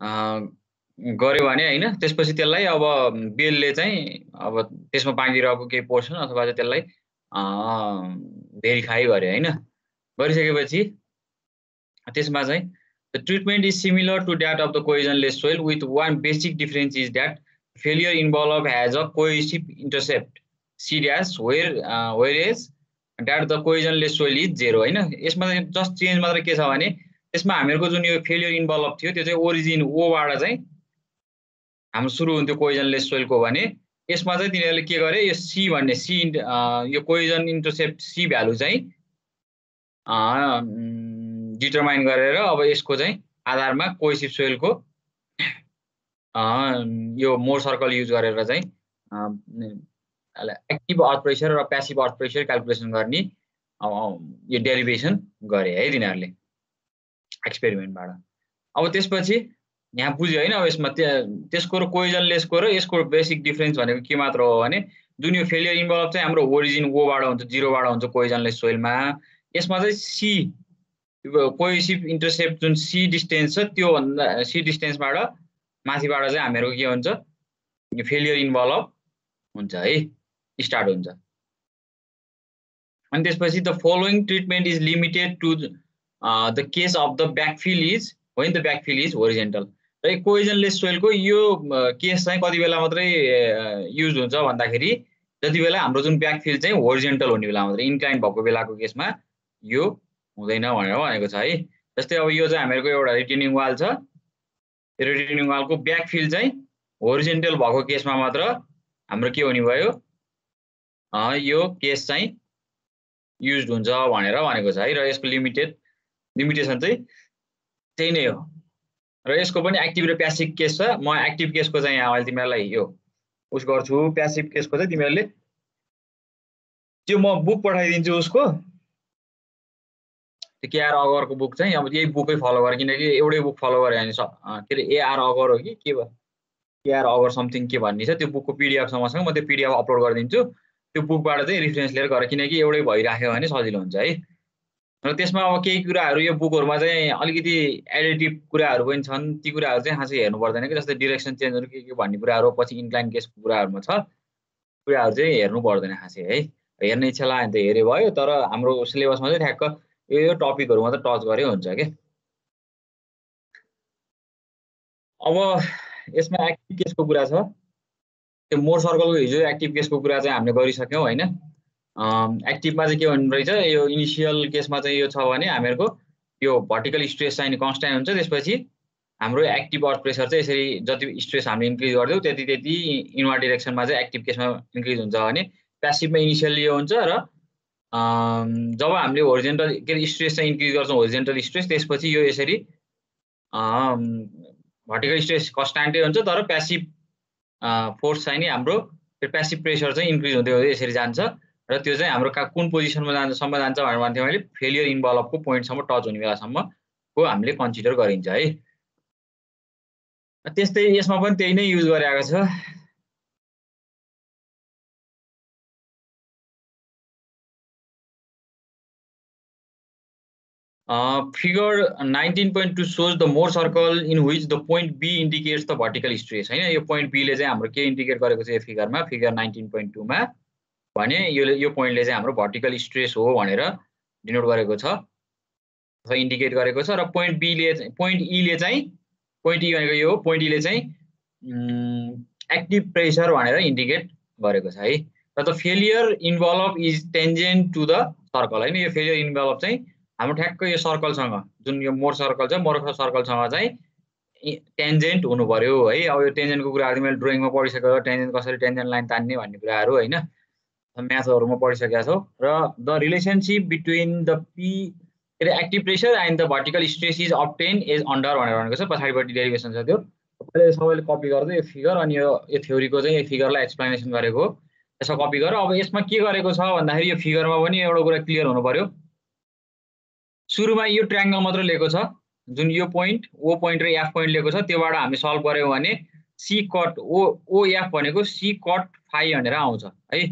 गर्यो भने हैन त्यसपछि त्यसलाई अब बेलले चाहिँ अब त्यसमा बाँकी रहेको केही पोर्सन अथवा चाहिँ त्यसलाई भेरिफाई गर्यो हैन गरिसकेपछि त्यसमा चाहिँ the treatment is similar to that of the cohesionless soil with one basic difference is that failure involved has a cohesive intercept C dash whereas that the cohesionless soil is 0 हैन यसमा just change मात्र के छ भने त्यसमा हामीहरुको जुन यो failure involve थियो त्यो चाहिँ ओरिजिन O बाट चाहिँ हाम्रो सुरु हुन्थ्यो कोहेजनलेस सोइलको भने यसमा चाहिँ तिनीहरुले के गरे यो C भन्ने C यो कोहेजन इन्टरसेप्ट C भ्यालु चाहिँ डिटरमाइन गरेर अब यसको चाहिँ आधारमा कोहेसिभ सोइलको यो मोर सर्कल युज गरेर चाहिँ एक्टिभ अर्थ प्रेसर र प्यासिभ अर्थ प्रेसर क्याल्कुलेसन गर्ने यो डेरिभेसन गरे है तिनीहरुले एक्सपेरिमेन्टबाट अब त्यसपछि यहाँ बुझ्यो हैन अब यसमा त्यसको र कोहेजनलेसको र यसको बेसिक डिफरेन्स भनेको के मात्र हो भने जुन यो फेलियर इन्भल्भ चाहिँ हाम्रो ओरिजिन O बाट हुन्छ 0 बाट हुन्छ कोहेजनलेस सोइलमा यसमा चाहिँ C कोहेसिभ इन्टरसेप्ट जुन C डिस्टेन्स छ त्यो भन्दा C डिस्टेन्सबाट माथिबाट चाहिँ हामीहरुको के हुन्छ यो फेलियर इन्भल्भ हुन्छ है स्टार्ट हुन्छ अनि त्यसपछि the following treatment is limited to the case of the backfill is when the backfill is horizontal र कोहेजनलेस सोइलको यो केस चाहिँ कति बेला मात्रै युज हुन्छ भन्दाखेरि जति बेला हाम्रो जुन ब्याकफिल चाहिँ होरिजेन्टल हुने बेला मात्रै इन्क्लाइन भएको बेलाको केसमा यो हुँदैन भनेर भनेको छ है जस्तै अब यो चाहिँ हामीहरुको एउटा रिटेनिङ वाल छ रिटेनिङ वालको ब्याकफिल चाहिँ होरिजेन्टल भएको केसमा मात्र हाम्रो के हुने भयो यो केस चाहिँ युज्ड हुन्छ भनेर भनेको छ है र यसको लिमिटेसन चाहिँ त्यही नै हो र यसको पनि एक्टिभ र प्यासिभ केस छ म एक्टिभ केसको चाहिँ यहाँ अहिले तिमीहरुलाई यो उस गर्छु प्यासिभ केसको चाहिँ तिमीहरुले त्यो म बुक पठाइदिन्छु उसको त्यो केआर अगरको बुक चाहिँ अब यही बुकै फलो गर किनकि एउटै बुक फलो गरे भने के रे एआर अगर हो कि के भयो केआर अगर समथिङ के भन्ने छ त्यो बुकको पीडीएफ समसँग म त्यो पीडीएफ अपलोड गरिदिन्छु त्यो बुकबाट चाहिँ रेफरेन्स लिएर गर किनकि एउटै भइराख्यो भने सजिलो हुन्छ है र त्यसमा अब केही कुराहरु यो बुकहरुमा चाहिँ अलिकति एडिटिभ कुराहरु पनि छन् ती कुराहरु चाहिँ खासै हेर्नु पर्दैन कि जस्तै डाइरेक्सन चेन्जहरु के भन्ने कुराहरु पछि इन्क्लाइन केसको कुराहरुमा छ कुराहरु चाहिँ हेर्नु पर्दैन खासै है हेर्ने इच्छा लाग्यो भने त हेरे भयो तर हाम्रो सिलेबसमा चाहिँ ठ्याक्क यो टपिकहरु मात्र टच गरे हुन्छ के अब यसमा एक्टिभ केसको कुरा छ त्यो मोर सर्कलको हिजो एक्टिभ केसको कुरा चाहिँ हामीले गरिसक्यौं हैन एक्टिभमा चाहिँ के भन्नु रहेछ यो इनिशियल केसमा चाहिँ यो छ भने हामीहरुको यो भर्टिकल स्ट्रेस चाहिँ कन्स्ट्यान्ट हुन्छ त्यसपछि हाम्रो एक्टिभ अर्थ प्रेसर चाहिँ यसरी जति स्ट्रेस हामीले इन्क्रिज गर्दियौ त्यति इनवर्ड डाइरेक्सनमा चाहिँ एक्टिभ केसमा इन्क्रिज हुन्छ भने प्यासिभमा इनिशियली यो हुन्छ र जब हामीले होरिजेन्टल के स्ट्रेस चाहिँ इन्क्रिज गर्छौं होरिजेन्टल स्ट्रेस त्यसपछि यो यसरी भर्टिकल स्ट्रेस कन्स्ट्यान्टै हुन्छ तर प्यासिभ फोर्स चाहिँ नि हाम्रो प्यासिभ प्रेसर चाहिँ इन्क्रिज हुँदै हुँदै यसरी जान्छ र त्यो चाहिँ हाम्रो कुन पोजिसनमा जान्छ भनेर भन्थे मैले फेलियर इन्भल्भको पोइन्टसम्म टच हुने बेलासम्मको हामीले कन्सिडर गरिन्छ है त्यस्तै यसमा पनि त्यही नै युज गरिएको छ figure 19.2 shows the Mohr circle in which the point B indicates the vertical stress हैन यो point B ले चाहिँ हाम्रो के इन्डिकेट गरेको छ यो फिगरमा फिगर 19.2 मा भने यो पोइन्टले चाहिँ हाम्रो भर्टिकल स्ट्रेस हो भनेर डिनोट गरेको छ अथवा इन्डिकेट गरेको छ र पोइन्ट B ले पोइन्ट E ले चाहिँ पोइन्ट E भनेको यो पोइन्ट E ले चाहिँ एक्टिभ प्रेसर भनेर इन्डिकेट गरेको छ है र the failure involve is tangent to the circle हैन यो फेलियर इन्भल्भ चाहिँ हाम्रो ठ्याक्क यो सर्कलसँग जुन यो मोर सर्कल छ मोर सर्कलसँग चाहिँ टेन्जेन्ट हुनु पर्यो है अब यो टेन्जेन्टको कुराहरु मैले ड्रइङमा पढिसकेको टेन्जेन्ट कसरी टेन्जेन्ट लाइन तान्ने भन्ने कुराहरु हैन म्याथहरुमा पढिसकेका छौ र the relationship between the P active pressure and the vertical stress is obtain as under भनेर भनेको छ पछाडीपट्टि डेरिभेसन छ त्यो अहिले सबैले कपी गर्दै यो फिगर अनि यो थ्योरीको चाहिँ यो फिगरलाई एक्सप्लेनेसन गरेको यसो कपी गर अब यसमा के गरेको छ भन्दाखेरि यो फिगरमा पनि एउटा कुरा क्लियर हुनु पर्यो सुरुमा यो ट्रायंगल मात्र लिएको छ जुन यो पोइन्ट ओ पोइन्ट र एफ पोइन्ट लिएको छ त्योबाट हामी सल्भ गर्यौ भने सी कट ओ एफ भनेको सी कट फाइ भनेर आउँछ है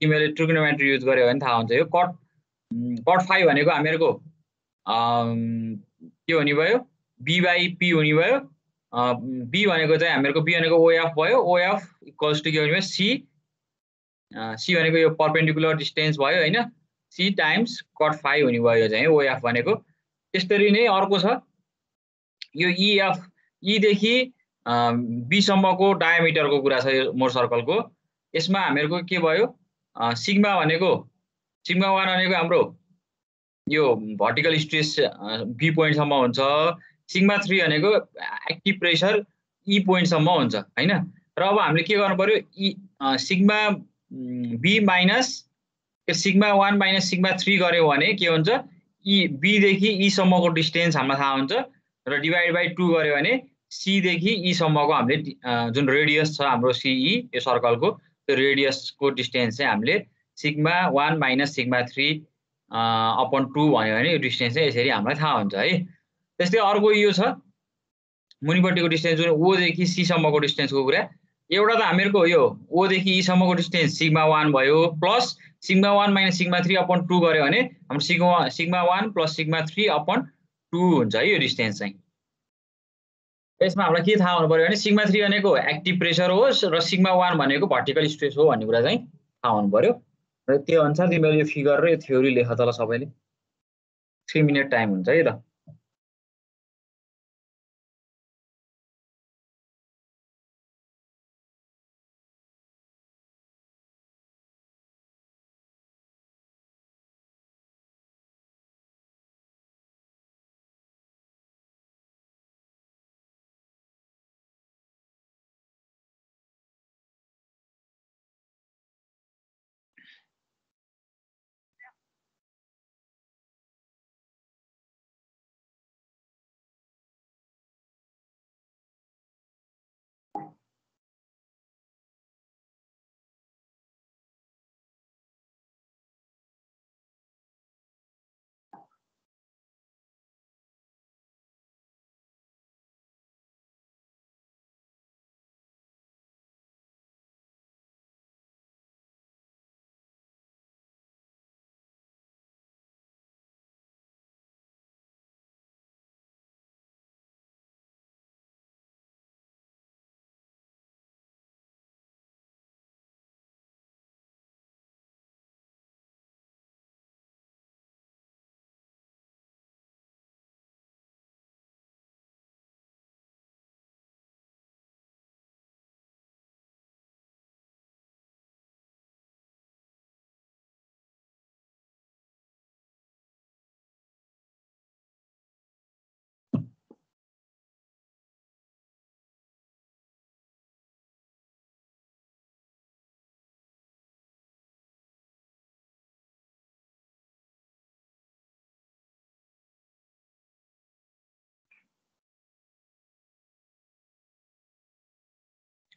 तिमीले ट्रिगोनोमेट्री युज गर्यौ भने थाहा हुन्छ यो कट फाइ भनेको हामीहरुको के हुने भयो b/p हुने भयो बी भनेको चाहिँ हामीहरूको बी भनेको ओएफ भयो, ओएफ इक्वल्स टु के भन्यो सी, सी भनेको यो परपेन्डिकुलर डिस्टेन्स भयो होइन, सी टाइम्स कट फाइ हुने भयो चाहिँ ओएफ भनेको। त्यसरी नै अर्को छ यो इएफ, इदेखि बीसम्मको डायमिटरको कुरा छ यो मोर सर्कलको। यसमा हामीहरूको के भयो सिग्मा भनेको सिग्मा 1 भनेको हाम्रो यो भर्टिकल स्ट्रेस बी पोइन्टसम्म हुन्छ, सिग्मा 3 भनेको एक्टिभ प्रेसर ई पोइन्टसम्म हुन्छ होइन। र अब हामीले के गर्नु पर्यो sigma B minus sigma 1 minus sigma 3 गऱ्यौँ भने के हुन्छ ई बीदेखि ईसम्मको डिस्टेन्स हामीलाई थाहा हुन्छ र डिभाइड बाई 2 गऱ्यो भने सीदेखि ईसम्मको हामीले जुन रेडियस छ हाम्रो सिई यो सर्कलको त्यो रेडियसको डिस्टेन्स चाहिँ हामीले सिग्मा 1 माइनस सिग्मा 3 अपन 2 भन्यो भने यो डिस्टेन्स चाहिँ यसरी हामीलाई थाहा हुन्छ है। त्यस्तै अर्को यो छ मुनिपट्टिको डिस्टेन्स जुन ओदेखि सीसम्मको डिस्टेन्सको कुरा। एउटा त हामीहरूको यो ओदेखि ईसम्मको डिस्टेन्स सिग्मा 1 भयो plus sigma 1 minus sigma 3 upon 2 गऱ्यो भने हाम्रो सिग्मा 1 प्लस सिग्मा 3 अपन 2 हुन्छ है यो डिस्टेन्स चाहिँ। यसमा हामीलाई के थाहा हुनु पर्यो भने सिग्मा 3 भनेको एक्टिभ प्रेसर होस् र सिग्मा 1 भनेको भर्टिकल स्ट्रेस हो भन्ने कुरा चाहिँ थाहा हुनु पर्यो। र त्यो अनुसार तिमीले यो फिगर र यो थ्योरी लेख त ल सबैले। 3 मिनट टाइम हुन्छ है त।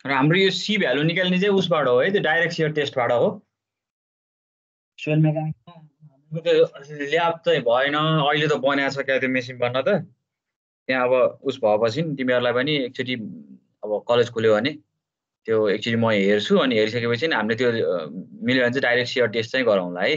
र हाम्रो यो सी भ्यालु निकाल्ने चाहिँ उसबाट हो है, त्यो डाइरेक्ट सियर टेस्टबाट हो। सोयल मेकानिक्समा त ल्याब चाहिँ भएन, अहिले त बनाएको छ क्या त्यो मेसिन बन्न त। त्यहाँ अब उस भएपछि तिमीहरूलाई पनि एकचोटि अब कलेज खुल्यो भने त्यो एकचोटि म हेर्छु अनि हेरिसकेपछि हामीले त्यो मिल्यो भने चाहिँ डाइरेक्ट सियर टेस्ट चाहिँ गराउँला है।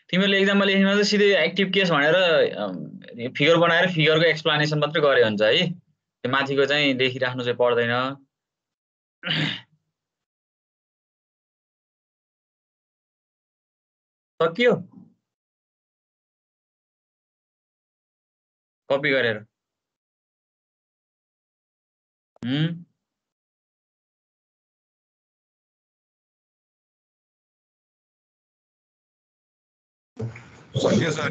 तिमीहरूले एक्जाममा लेख्नु चाहिँ सिधै एक्टिभ केस भनेर फिगर बनाएर फिगरको एक्सप्लानेसन मात्रै गरे हुन्छ है, त्यो माथिको चाहिँ लेखिराख्नु चाहिँ पर्दैन। सकियो कपी गरेर। सक्यो सर।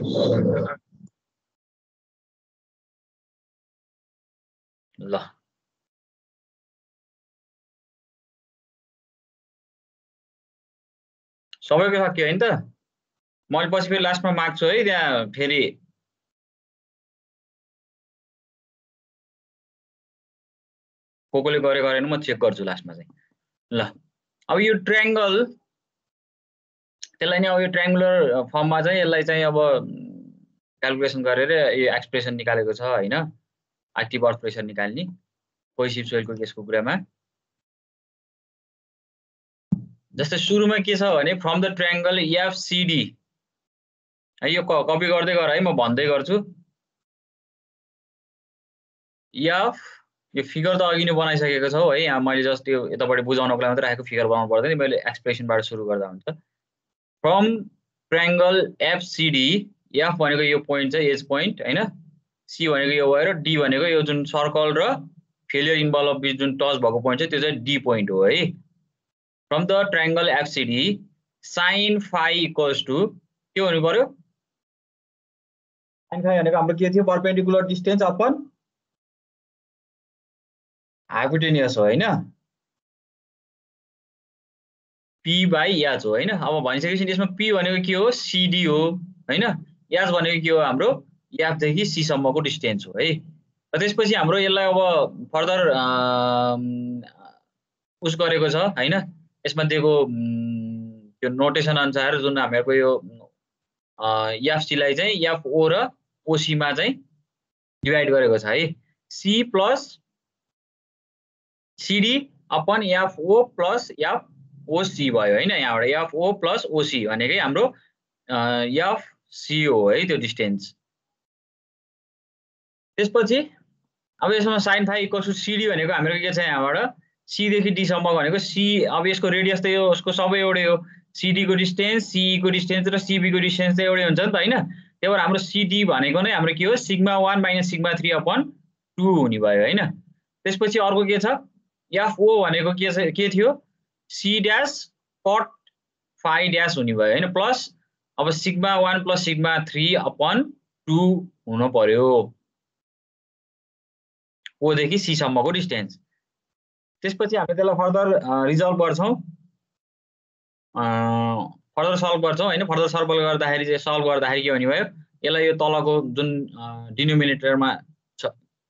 ल सबैको सक्यो हैन त? मैले पछि फेरि लास्टमा माग्छु है, त्यहाँ फेरि कोले गरेन म चेक गर्छु लास्टमा चाहिँ। ल अब यो ट्रायंगल त्यसलाई नि अब यो ट्रायंगुलर फर्ममा चाहिँ यसलाई चाहिँ अब क्याल्कुलेसन गरेर यो एक्सप्रेसन निकालेको छ हैन, एक्टिभ अर्थ प्रेसर निकाल्ने कोहेसिभ सोइलको केसको कुरामा। जस्तै सुरुमा के छ भने फ्रम द ट्रायंगल एफसीडी, यो कपी गर्दै गर है, म भन्दै गर्छु। एफ यो फिगर त अघि नै बनाइसकेको छौ है, यहाँ मैले जस्ट यो यतापट्टि बुझाउनको लागि मात्रै राखेको, फिगर बनाउनु पर्दैन, मैले एक्सप्रेसनबाट सुरु गर्दा हुन्छ। फ्रम ट्रायंगल एफसीडी, एफ भनेको यो पोइन्ट चाहिँ एज पोइन्ट हैन, सी भनेको यो भयो र डी भनेको यो जुन सर्कल र फेलियर इन्भल्भ बिच जुन टच भएको पोइन्ट छ त्यो चाहिँ डी पोइन्ट हो है। From the triangle FCD sin phi equals to के हुनु पर्यो? sin phi भनेको हाम्रो के थियो? परपेन्डिकुलर डिस्टेन्स अपन हाइपोटेन्युस हो हैन, p बाइ h हो हैन। अब भनिसकेपछि यसमा p भनेको के हो? cd हो हैन, h भनेको के हो? हाम्रो f देखि c सम्मको डिस्टेन्स हो है। र त्यसपछि हाम्रो यसलाई अब फर्दर उस गरेको छ हैन, यसमा दिएको त्यो नोटेसन अनुसार जुन हामीहरुको यो fc लाई चाहिँ fo र oc मा चाहिँ डिवाइड गरेको छ है। c plus cd upon fo plus foc भयो हैन, यहाँबाट fo प्लस oc भनेकै हाम्रो fc हो है त्यो डिस्टेन्स। त्यसपछि अब यसमा sin phi equals to cd भनेको हाम्रो के छ? यहाँबाट c देखि d सम्म भनेको c, अब यसको रेडियस त यो उसको सबै एउटै हो, cd को डिस्टेन्स, ce को डिस्टेन्स र cb को डिस्टेन्स त एउटै हुन्छ नि त हैन। त्यही भएर हाम्रो cd भनेको नै हाम्रो के हो? सिग्मा 1 माइनस सिग्मा 3 अपन 2 हुने भयो हैन। त्यसपछि अर्को के छ? fo भनेको के थियो? c dash cot phi dash हुने भयो हैन, प्लस अब सिग्मा 1 प्लस सिग्मा 3 अपन 2 हुन पर्यो o देखि c सम्मको डिस्टेन्स। त्यसपछि हामी त्यसलाई फर्दर रिजल्भ गर्छौं, फर्दर सल्भ गर्छौं हैन। फर्दर सल्भ गर्दाखेरि के हुने भयो? यसलाई यो तलको जुन डिनोमिनेटरमा छ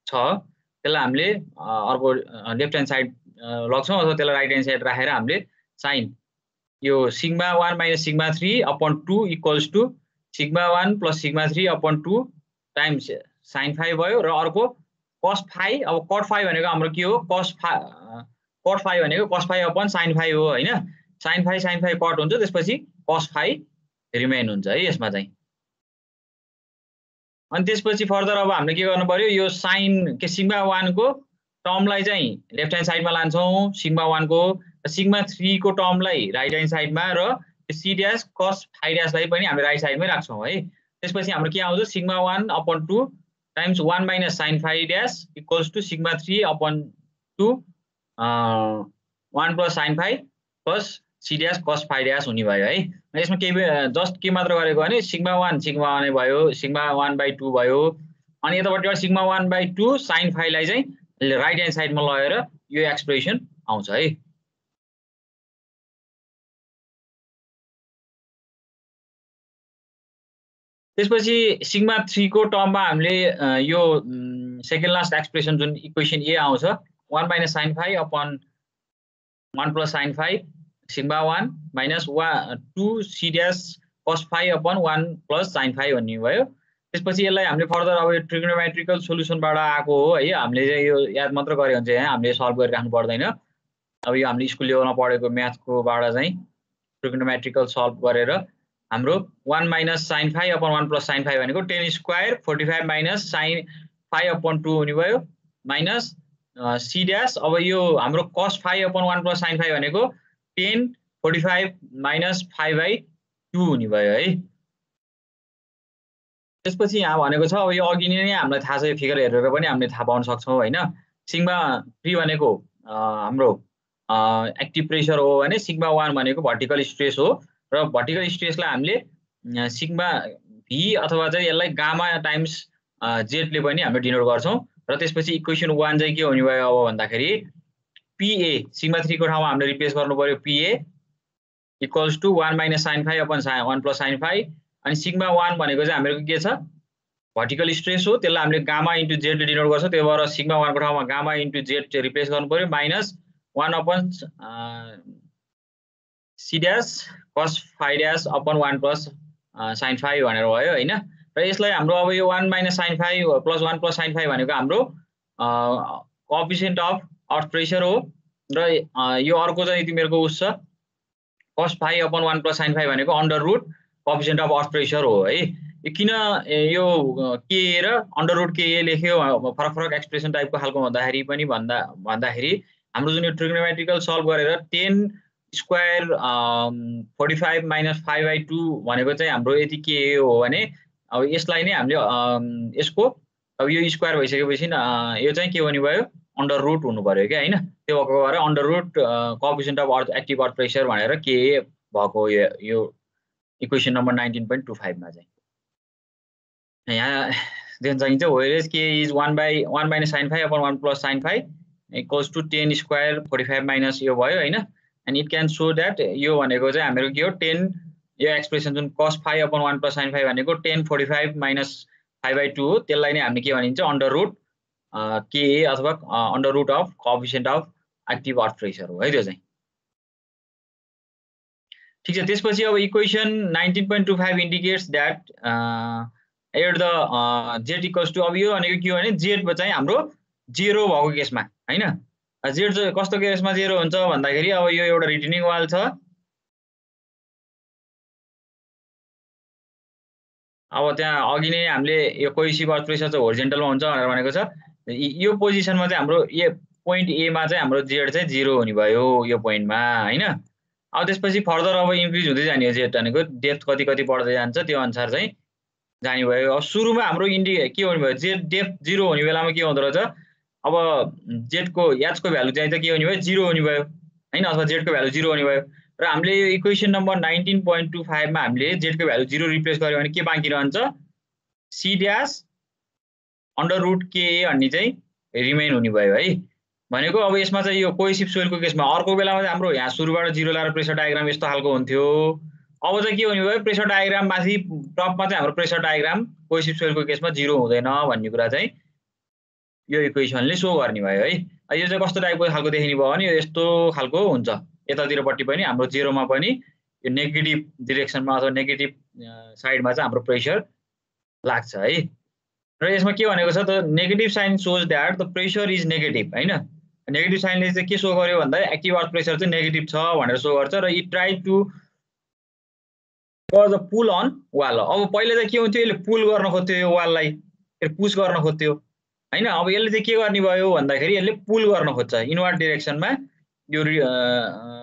त्यसलाई हामीले अर्को लेफ्ट ह्यान्ड साइड लग्छौं, अथवा त्यसलाई राइट ह्यान्ड साइड राखेर हामीले साइन यो sigma 1 minus sigma 3 upon 2 equals to sigma 1 plus sigma 3 upon 2 times sin phi भयो, र अर्को cos phi। अब cot phi भनेको हाम्रो के हो? cot phi भनेको cos phi upon sin phi हो हैन, sin phi कट हुन्छ, त्यसपछि cos phi रिमेन हुन्छ है यसमा चाहिँ। अनि त्यसपछि फर्दर अब हामीले के गर्नु पर्यो? यो sin के सिग्मा 1 को टर्मलाई चाहिँ लेफ्ट ह्यान्ड साइडमा लान्छौं, सिग्मा 1 को, सिग्मा 3 को टर्मलाई राइट ह्यान्ड साइडमा, र c ड्याश cos phi ड्याशलाई पनि हामी राइट साइडमै राख्छौं है। त्यसपछि हाम्रो के आउँछ? Sigma 1 upon 2 times 1 minus sin phi dash equals to sigma 3 upon 2 1 plus sin phi plus c dash cos phi dash हुने भयो है। यसमा के जस्ट के मात्र गरेको भने सिग्मा 1 नै भयो, सिग्मा 1/2 भयो, अनि यतापट्टि सिग्मा 1/2 sin phi लाई चाहिँ राइट ह्यान्ड साइडमा लगेर यो एक्सप्रेसन आउँछ है। त्यसपछि सिग्मा 3 को टर्ममा हामीले यो सेकेन्ड लास्ट एक्सप्रेसन जुन इक्वेसन ए आउँछ 1 minus sin phi upon 1 plus sin phi sigma 1 minus 2 c dash cos phi upon 1 plus sin phi भन्ने भयो। त्यसपछि यसलाई हामीले फर्दर अब यो ट्रिग्नोमेट्रिकल सोलुसनबाट आएको हो है, हामीले चाहिँ यो याद मात्र गरे भने चाहिँ हामीले सल्भ गरिराख्नु पर्दैन। अब यो हामीले स्कुल लेभलमा पढेको म्याथकोबाट चाहिँ ट्रिग्नोमेट्रिकल सल्भ गरेर हाम्रो 1 minus sin phi upon 1 plus sin phi भनेको 10 square 45 minus sin phi upon 2 हुने भयो, माइनस c ड्याश अब यो हाम्रो cos phi upon 1 plus sin phi भनेको 10 45 माइनस 5/2 हुने भयो है। त्यसपछि यहाँ भनेको छ अब यो अघि नै हामीलाई थाहा छ, यो फिगर हेरेर पनि हामीले थाहा पाउन सक्छौं हैन। सिग्मा 3 भनेको हाम्रो एक्टिभ प्रेसर हो भने सिग्मा 1 भनेको भर्टिकल स्ट्रेस हो, र भर्टिकल स्ट्रेसलाई हामीले सिग्मा v अथवा चाहिँ यसलाई गामा टाइम्स z ले पनि हामीले डिनोट गर्छौं र त्यसपछि इक्वेसन 1 चाहिँ के हुने भयो अब भन्दाखेरि PA सिग्मा 3 को ठाउँमा हामीले रिप्लेस गर्नु पर्यो PA equals to 1 - sin phi upon 1 + sin phi अनि सिग्मा 1 भनेको चाहिँ हाम्रो के छ भर्टिकल स्ट्रेस हो त्यसलाई हामीले गामा इन्टु z ले डिनोट गर्छौं त्यही भएर सिग्मा 1 को ठाउँमा गामा इन्टु z रिप्लेस गर्नु पर्यो minus 1 upon c dash cos phi dash upon 1 + sin phi भनेर भयो हैन र यसलाई हाम्रो अब यो 1 - sin phi + 1 + sin phi भनेको हाम्रो कोएफिसिएन्ट अफ अर्थ प्रेशर हो र यो अर्को चाहिँ तिमीहरुको उस छ cos phi upon 1 + sin phi भनेको under root coefficient of earth pressure हो है किन यो के र अंडर रुट के लेख्यो फरक फरक एक्सप्रेसन टाइपको खालको भन्दाखेरि पनि भन्दाखेरि हाम्रो जुन यो ट्रिग्नोमेट्रिकल सल्भ गरेर 10 स्क्वायर 45 - 5/2 भनेको चाहिँ हाम्रो यति के हो भने अब यसलाई नै हामीले यसको अब यो स्क्वायर भइसकेपछि यो चाहिँ के हुने भयो अंडर रुट हुनु पर्यो के हैन त्यो भएको भएर under root coefficient of earth active earth pressure भनेर के भएको यो इक्वेसन नम्बर 19.25 मा चाहिँ यहाँ देन चाहिन्छ whereas k is 1 - sin phi upon 1 + sin phi equals to 10 square 45 minus यो भयो हैन and it can show that यो भनेको चाहिँ हाम्रो के हो 10 यो एक्सप्रेसन जुन cos phi upon 1 + sin phi भनेको 10 45 minus 5/2 हो त्यसलाई नै हामीले के भनिन्छ अंडर रुट ka अथवा under root of coefficient of active earth pressure हो है त्यो चाहिँ ठीक छ त्यसपछि अब equation 19.25 indicates that at the z equals to अब यो भनेको के हो भने z चाहिँ हाम्रो 0 भएको केसमा हैन z चाहिँ कस्तो केसमा 0 हुन्छ भन्दाखेरि अब यो एउटा रिटर्निङ वाल छ अब त्यहाँ अघि नै हामीले यो कोहेसिभ अर्थ प्रेशर चाहिँ होरिजोन्टलमा हुन्छ भनेर भनेको छ यो पोजिसनमा चाहिँ हाम्रो ए पोइन्ट ए मा चाहिँ हाम्रो z चाहिँ 0 हुने भयो यो पोइन्टमा हैन अब त्यसपछि फर्दर अब इन्क्रिज हुँदै जाने हो z भनेको डेप्थ कति कति बढ्दै जान्छ त्यो अनुसार चाहिँ जाने भयो अब सुरुमा हाम्रो के हुने भयो z डेप्थ 0 हुने बेलामा के हुँदो रहेछ अब z को h को भ्यालु चाहिँ के हुने भयो 0 हुने भयो हैन अथवा z को भ्यालु 0 हुने भयो र हामीले यो इक्वेसन नम्बर 19.25 मा हामीले z को भ्यालु 0 रिप्लेस गर्यो भने के बाँकी रहन्छ c ड्याश अंडर रुट के भन्ने चाहिँ रिमेन हुने भयो है भनेको अब यसमा चाहिँ यो कोहेसिभ सोइलको केसमा अर्को बेलामा चाहिँ हाम्रो यहाँ सुरुबाट 0 लाएर प्रेशर डायग्राम यस्तो खालको हुन्थ्यो अब चाहिँ के हुने भयो प्रेशर डायग्राम माथि टपमा चाहिँ हाम्रो प्रेशर डायग्राम कोहेसिभ सोइलको केसमा 0 हुँदैन भन्ने कुरा चाहिँ यो इक्वेसनले शो गर्ने भयो है यो चाहिँ कस्तो टाइपको खालको देखिने भयो भने यो यस्तो खालको हुन्छ यतातिरपट्टि पनि हाम्रो 0 मा पनि यो नेगेटिभ डिरेक्सनमा अथवा नेगेटिभ साइडमा चाहिँ हाम्रो प्रेशर लाग्छ है र यसमा के भनेको छ त negative sign shows that the pressure is negative हैन नेगेटिभ साइनले चाहिँ के शो गर्यो भन्दा एक्टिभ अर्थ प्रेशर चाहिँ नेगेटिभ छ भनेर शो गर्छ र it try to cause a pull on wall अब पहिले चाहिँ के हुन्थ्यो यसले पुल गर्न खोज्थ्यो यो वाललाई पुश गर्न खोज्थ्यो हैन अब यसले चाहिँ के गर्ने भयो भन्दाखेरि यसले पुल गर्न खोज्छ इनवर्ड डाइरेक्सनमा यो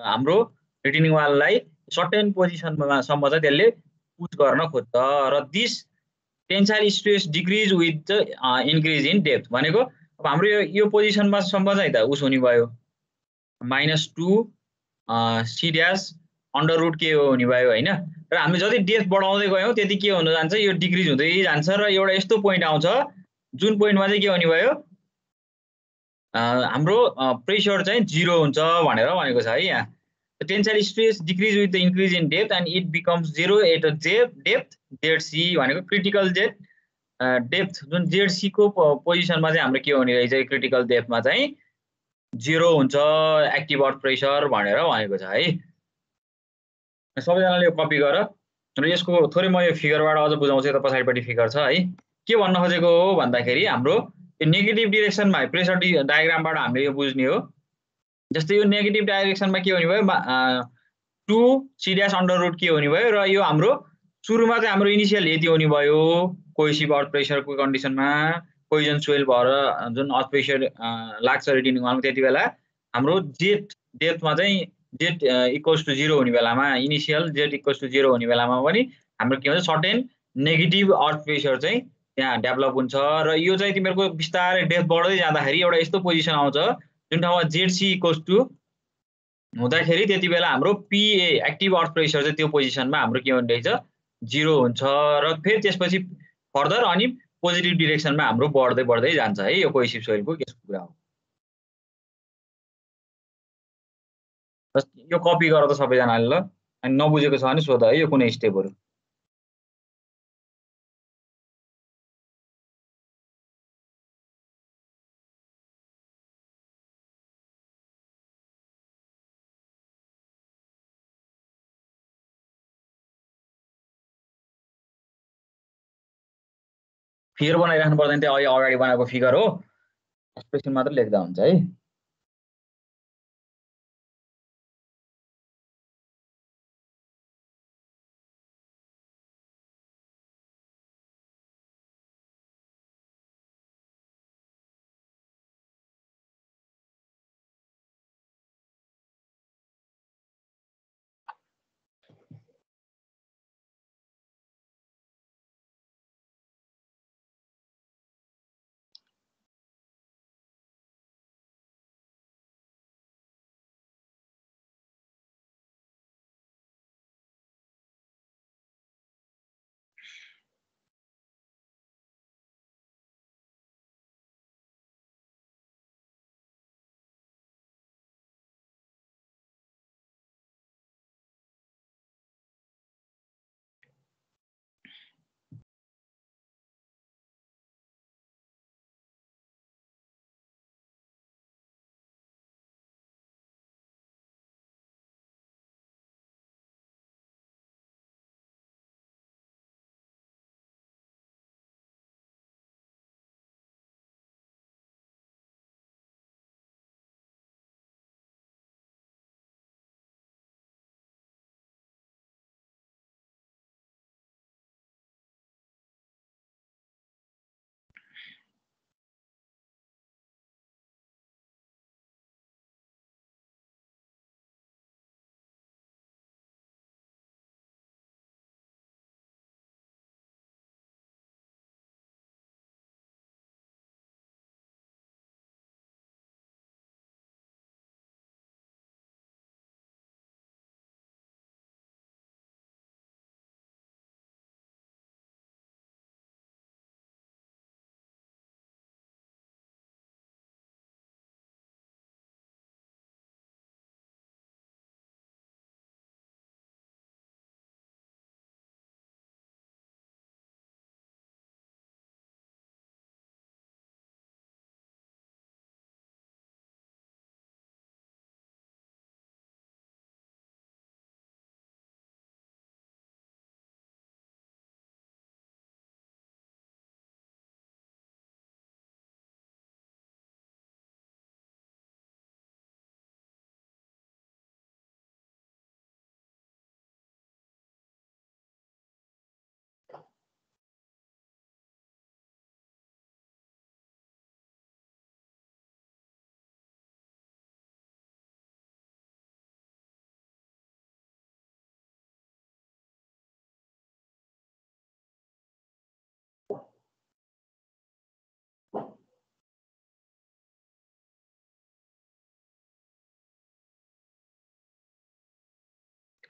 हाम्रो रिटर्निङ वाललाई सर्टेन पोजिसनमा सम्म चाहिँ त्यसले पुश गर्न खोज्छ र this tensile stress decrease with the increase in depth भनेको अब हाम्रो यो पोजिसनमा सम्म चाहिँ त उस हुने भयो -2 c ड्याश अंडर रुट के हुने भयो हैन र हामीले जति डेप्थ बढाउँदै गयौं त्यति के हुन जान्छ यो डिक्रिज हुँदै जान्छ र एउटा यस्तो पोइन्ट आउँछ जुन पोइन्टमा चाहिँ के हुने भयो हाम्रो प्रेशर चाहिँ 0 हुन्छ भनेर भनेको छ है यहाँ tensile stress decrease with the increase in depth and it becomes 0 at depth zc भनेको क्रिटिकल डेप्थ जुन zc को पोजिसनमा चाहिँ हाम्रो के हुने रहेछ क्रिटिकल डेप्थमा चाहिँ 0 हुन्छ एक्टिभ अर्थ प्रेशर भनेर भनेको छ है सबैजनाले यो कपी गर र यसको थोरै म यो फिगरबाट अझ बुझाउँछु यता पछाडिपट्टि फिगर छ है के भन्न खोजेको हो भन्दाखेरि हाम्रो यो नेगेटिभ डाइरेक्सनमा प्रेशर डायग्रामबाट हामीले यो बुझ्ने हो जस्तै यो नेगेटिभ डाइरेक्सनमा के हुने भयो 2 c ड्याश अंडर रुट के हुने भयो र यो हाम्रो सुरुमा चाहिँ हाम्रो इनिशियल यति हुने भयो कोहेसिभ अर्थ प्रेशरको कन्डिसनमा कोइजन सोइल भएर जुन अर्थ प्रेशर लाग्छ रिटर्निङ वालमा त्यति बेला हाम्रो जेट डेप्थमा चाहिँ जेट इक्वल्स टु 0 हुने बेलामा इनिशियल जेट इक्वल्स टु 0 हुने बेलामा पनि हाम्रो के हुन्छ सर्टेन नेगेटिभ अर्थ प्रेशर चाहिँ त्यहाँ डेभलप हुन्छ र यो चाहिँ तिमीहरुको बिस्तारै डेप्थ बढ्दै जाँदाखेरि एउटा यस्तो पोजिसन आउँछ जुन ठाउँमा zc इक्वल्स टु हुँदाखेरि त्यति बेला हाम्रो PA एक्टिभ अर्थ प्रेशर चाहिँ त्यो पोजिसनमा हाम्रो के हुने रहेछ 0 हुन्छ र फेरि त्यसपछि फर्दर अनि पोजिटिभ डिरेक्सनमा हाम्रो बढ्दै बढ्दै जान्छ है यो कोहेसिभ सोइलको केसको कुरा हो। यो कपी गर त सबैजनाले ल अनि नबुझेको छ भने सोध है यो कुनै स्टेपहरू। फिगर बनाइराख्नु पर्दैन त्यो अगाडि बनाएको फिगर हो एक्सप्रेसन मात्र लेख्दा हुन्छ है।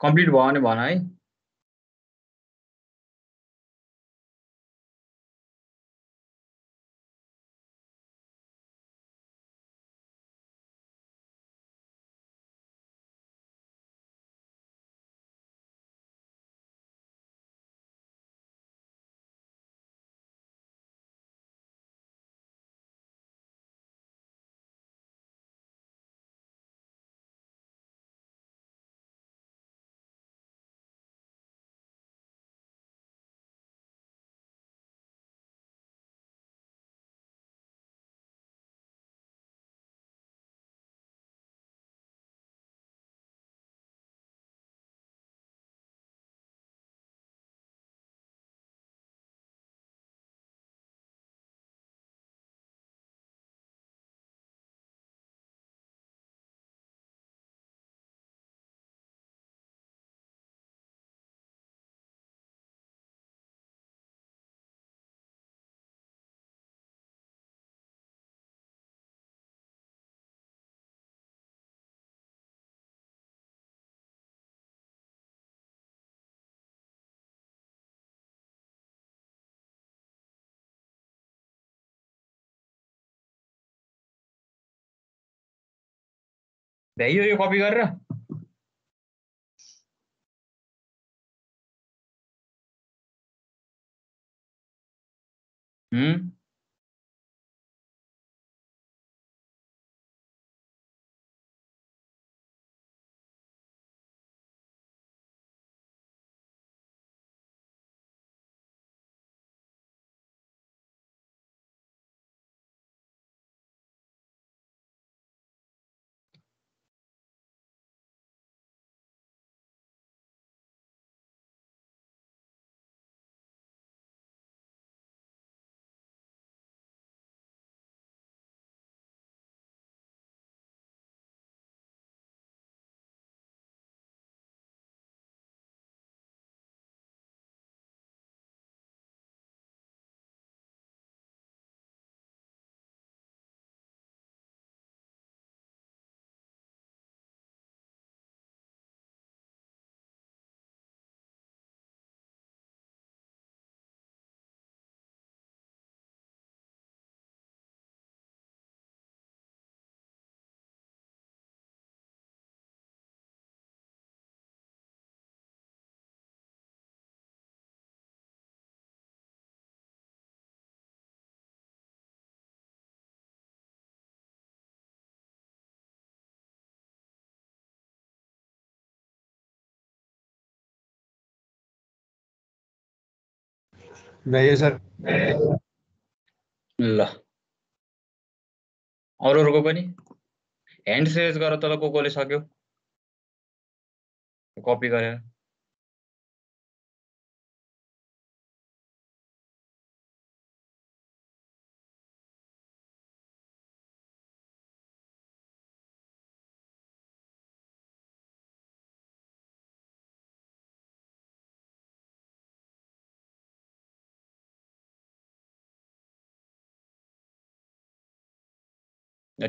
कम्प्लिट भयो भने भन है। भ्याइयो यो कपी गरेर भ्याइयो सर। ल अरूहरुको पनि ह्यान्ड रेज गर त कोले सक्यो कपी गरेर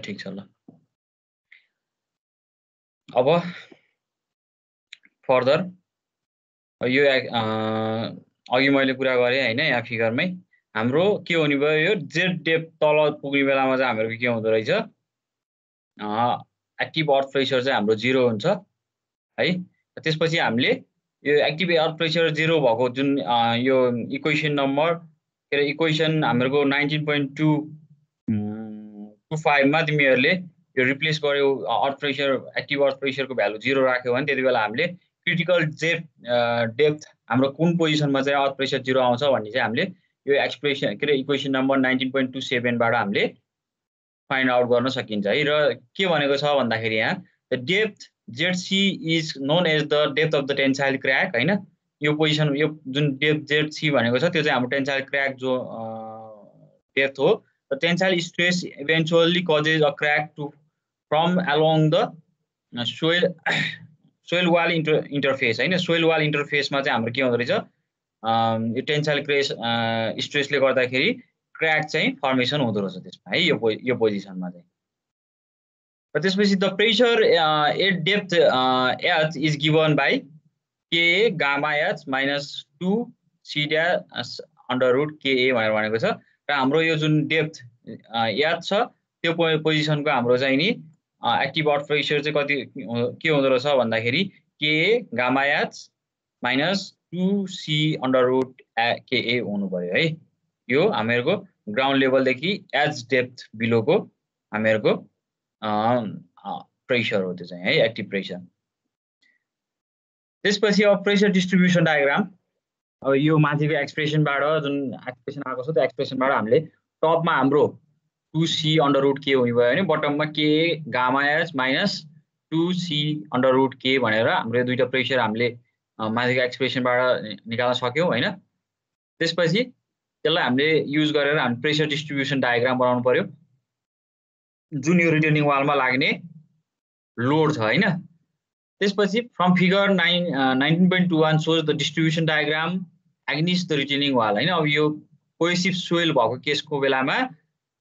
ठीक छ ल अब फर्दर यो अघि मैले कुरा गरेँ हैन यहाँ फिगरमै हाम्रो के हुने भयो यो जेड डेप्थ तल पुग्ने बेलामा चाहिँ हाम्रो के हुँदो रहेछ एक्टिभ अर्थ प्रेसर चाहिँ हाम्रो 0 हुन्छ है त्यसपछि हामीले यो एक्टिभ अर्थ प्रेसर 0 भएको जुन यो इक्वेसन नम्बर के रे इक्वेसन हाम्रो 19.225 मा तिमीहरुले यो रिप्लेस गर्यो अर्थ प्रेसर एक्टिभ अर्थ प्रेसरको भ्यालु 0 राख्यो भने त्यतिबेला हामीले क्रिटिकल डेप्थ हाम्रो कुन पोजिसनमा चाहिँ अर्थ प्रेसर 0 आउँछ भन्ने चाहिँ हामीले यो एक्सप्रेसन के रे इक्वेसन नम्बर 19.27 बाट हामीले फाइन्ड आउट गर्न सकिन्छ है र के भनेको छ भन्दाखेरि यहाँ the depth ZC is known as the depth of the tensile crack हैन यो पोजिसन यो जुन डेप्थ ZC भनेको छ त्यो चाहिँ हाम्रो टेन्साइल क्रैक जो डेप्थ हो the tensile stress eventually causes a crack to from along the soil wall interface हैन सोइल वाल इन्टरफेसमा चाहिँ हाम्रो के हुँदो रहेछ यो टेन्साइल स्ट्रेसले गर्दाखेरि क्रैक चाहिँ फर्मेसन हुँदो रहेछ त्यसमा है यो पोजिसनमा चाहिँ र त्यसपछि the pressure at depth h is given by k gamma h minus 2 c dash under root ka भनेर भनेको छ र हाम्रो यो जुन डेप्थ h छ त्यो पोजिसनको हाम्रो चाहिँ नि एक्टिभ अर्थ प्रेसर चाहिँ कति के हुँदो रहेछ भन्दाखेरि ka gamma h minus 2c under root ka हुनु पर्यो है यो हामीहरुको ग्राउन्ड लेभलदेखि एज डेप्थ बिलोको हामीहरुको प्रेसर हो त्यो चाहिँ है एक्टिभ प्रेसर त्यसपछि अब प्रेसर डिस्ट्रिब्युसन डायग्राम अब यो माथिको एक्सप्रेसनबाट जुन एक्सप्रेसन आएको छ त्यो एक्सप्रेसनबाट हामीले टपमा हाम्रो 2c अंडर रूट k हुने भयो भने बटममा k gamma h minus 2c under root k भनेर हाम्रो दुईटा प्रेसर हामीले माथिको एक्सप्रेसनबाट निकाल्न सक्यौं हैन त्यसपछि त्यसलाई हामीले युज गरेर हामी प्रेसर डिस्ट्रिब्युसन डायग्राम बनाउनु पर्यो जुन यो रिटर्निङ वालमा लाग्ने लोड छ हैन त्यसपछि from figure 19.21 shows the distribution diagram against the retaining wall हैन अब यो कोहेसिभ सोइल भएको केसको बेलामा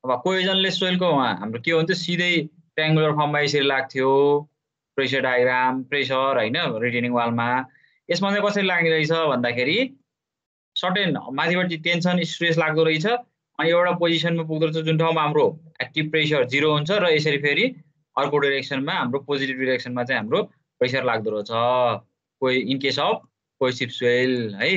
अब कोहेजनलेस सोइलको हाम्रो के हुन्थ्यो सिधै ट्रायंगुलर फर्ममा यसरी लाग्थ्यो प्रेसर डायग्राम प्रेसर हैन रिटर्निङ वालमा यसमा चाहिँ कसरी लाग्ने रहेछ भन्दाखेरि सर्टेन माथिबाट टेन्सन स्ट्रेस लाग्दो रहेछ अनि एउटा पोजिसनमा पुग्दो रहेछ जुन ठाउँमा हाम्रो एक्टिभ प्रेसर 0 हुन्छ र यसरी फेरि अर्को डिरेक्सनमा हाम्रो पोजिटिभ डिरेक्सनमा चाहिँ हाम्रो प्रेसर लाग्दो रहेछ कोही in case of cohesive soil है।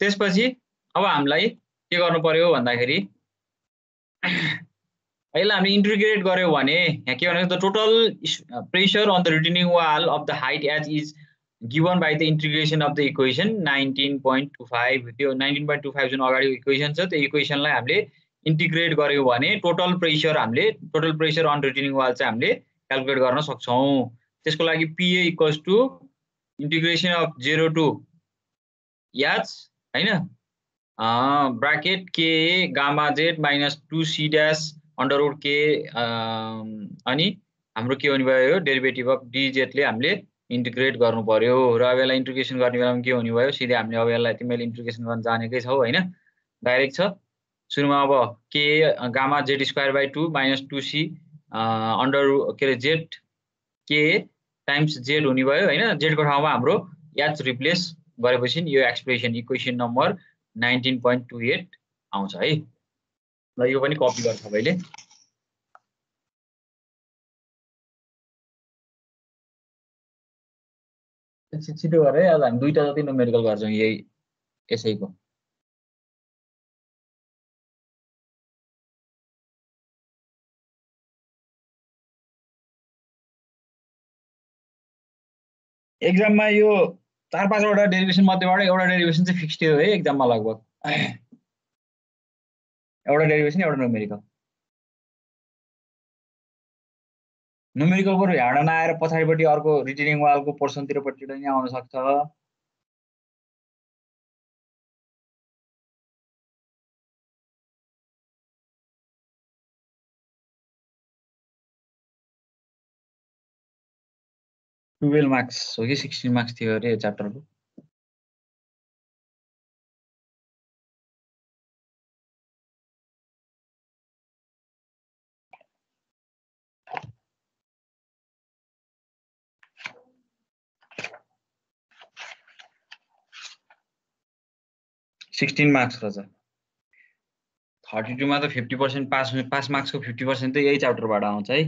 त्यसपछि अब हामीलाई के गर्नु पर्यो भन्दाखेरि यसलाई हामीले इन्टिग्रेट गर्यो भने यहाँ के भनेको the total pressure on the retaining wall of the height as is given by the integration of the equation 19.25 त्यो 19.25 जुन अगाडि इक्वेसन छ त्यो इक्वेसनलाई हामीले इन्टिग्रेट गर्यो भने total pressure on retaining wall चाहिँ हामीले क्याल्कुलेट गर्न सक्छौँ। त्यसको लागि PA equals to integration of 0 to H हैन bracket K gamma Z minus 2C dash under root K अनि हाम्रो के हुने भयो डेरिभेटिभ अफ dz ले हामीले इन्टिग्रेट गर्नु पर्यो र अब यसलाई इन्टिग्रेसन गर्ने बेलामा के हुने भयो सिधै हामीले अब यसलाई तिमीले इन्टिग्रेसन गर्न जानेकै छौ हैन डाइरेक्ट छ। सुरुमा अब K gamma Z square by 2 minus 2C under K रे जेड के टाइम्स जेड हुने भयो हैन जेड को ठाउँमा हाम्रो एच रिप्लेस गरेपछि यो एक्सप्रेसन इक्वेसन नम्बर 19.28 आउँछ है। ल यो पनि कपी गर्छ सबैले। छिटो गरे आज हामी दुईटा जति न्युमेरिकल गर्छौं यही यसैको। एक्जाममा यो 4-5 वटा डेरिभेसन मध्येबाट एउटा डेरिभेसन चाहिँ फिक्स्ड हो है एक्जाममा लगभग एउटा डेरिभेसन एउटा न्युमेरिकल। न्युमेरिकल को ह्याड नआएर पछाडिपट्टि अर्को रिटेनिङ वालको पोर्सनतिरपट्टि पनि आउन सक्छ। टुवेल्भ मार्क्स हो कि 16 मार्क्स थियो अरे च्याप्टरको। सिक्सटिन मार्क्स रहेछ। 32 मा त 50% पास मार्क्सको 50% त यही च्याप्टरबाट आउँछ है।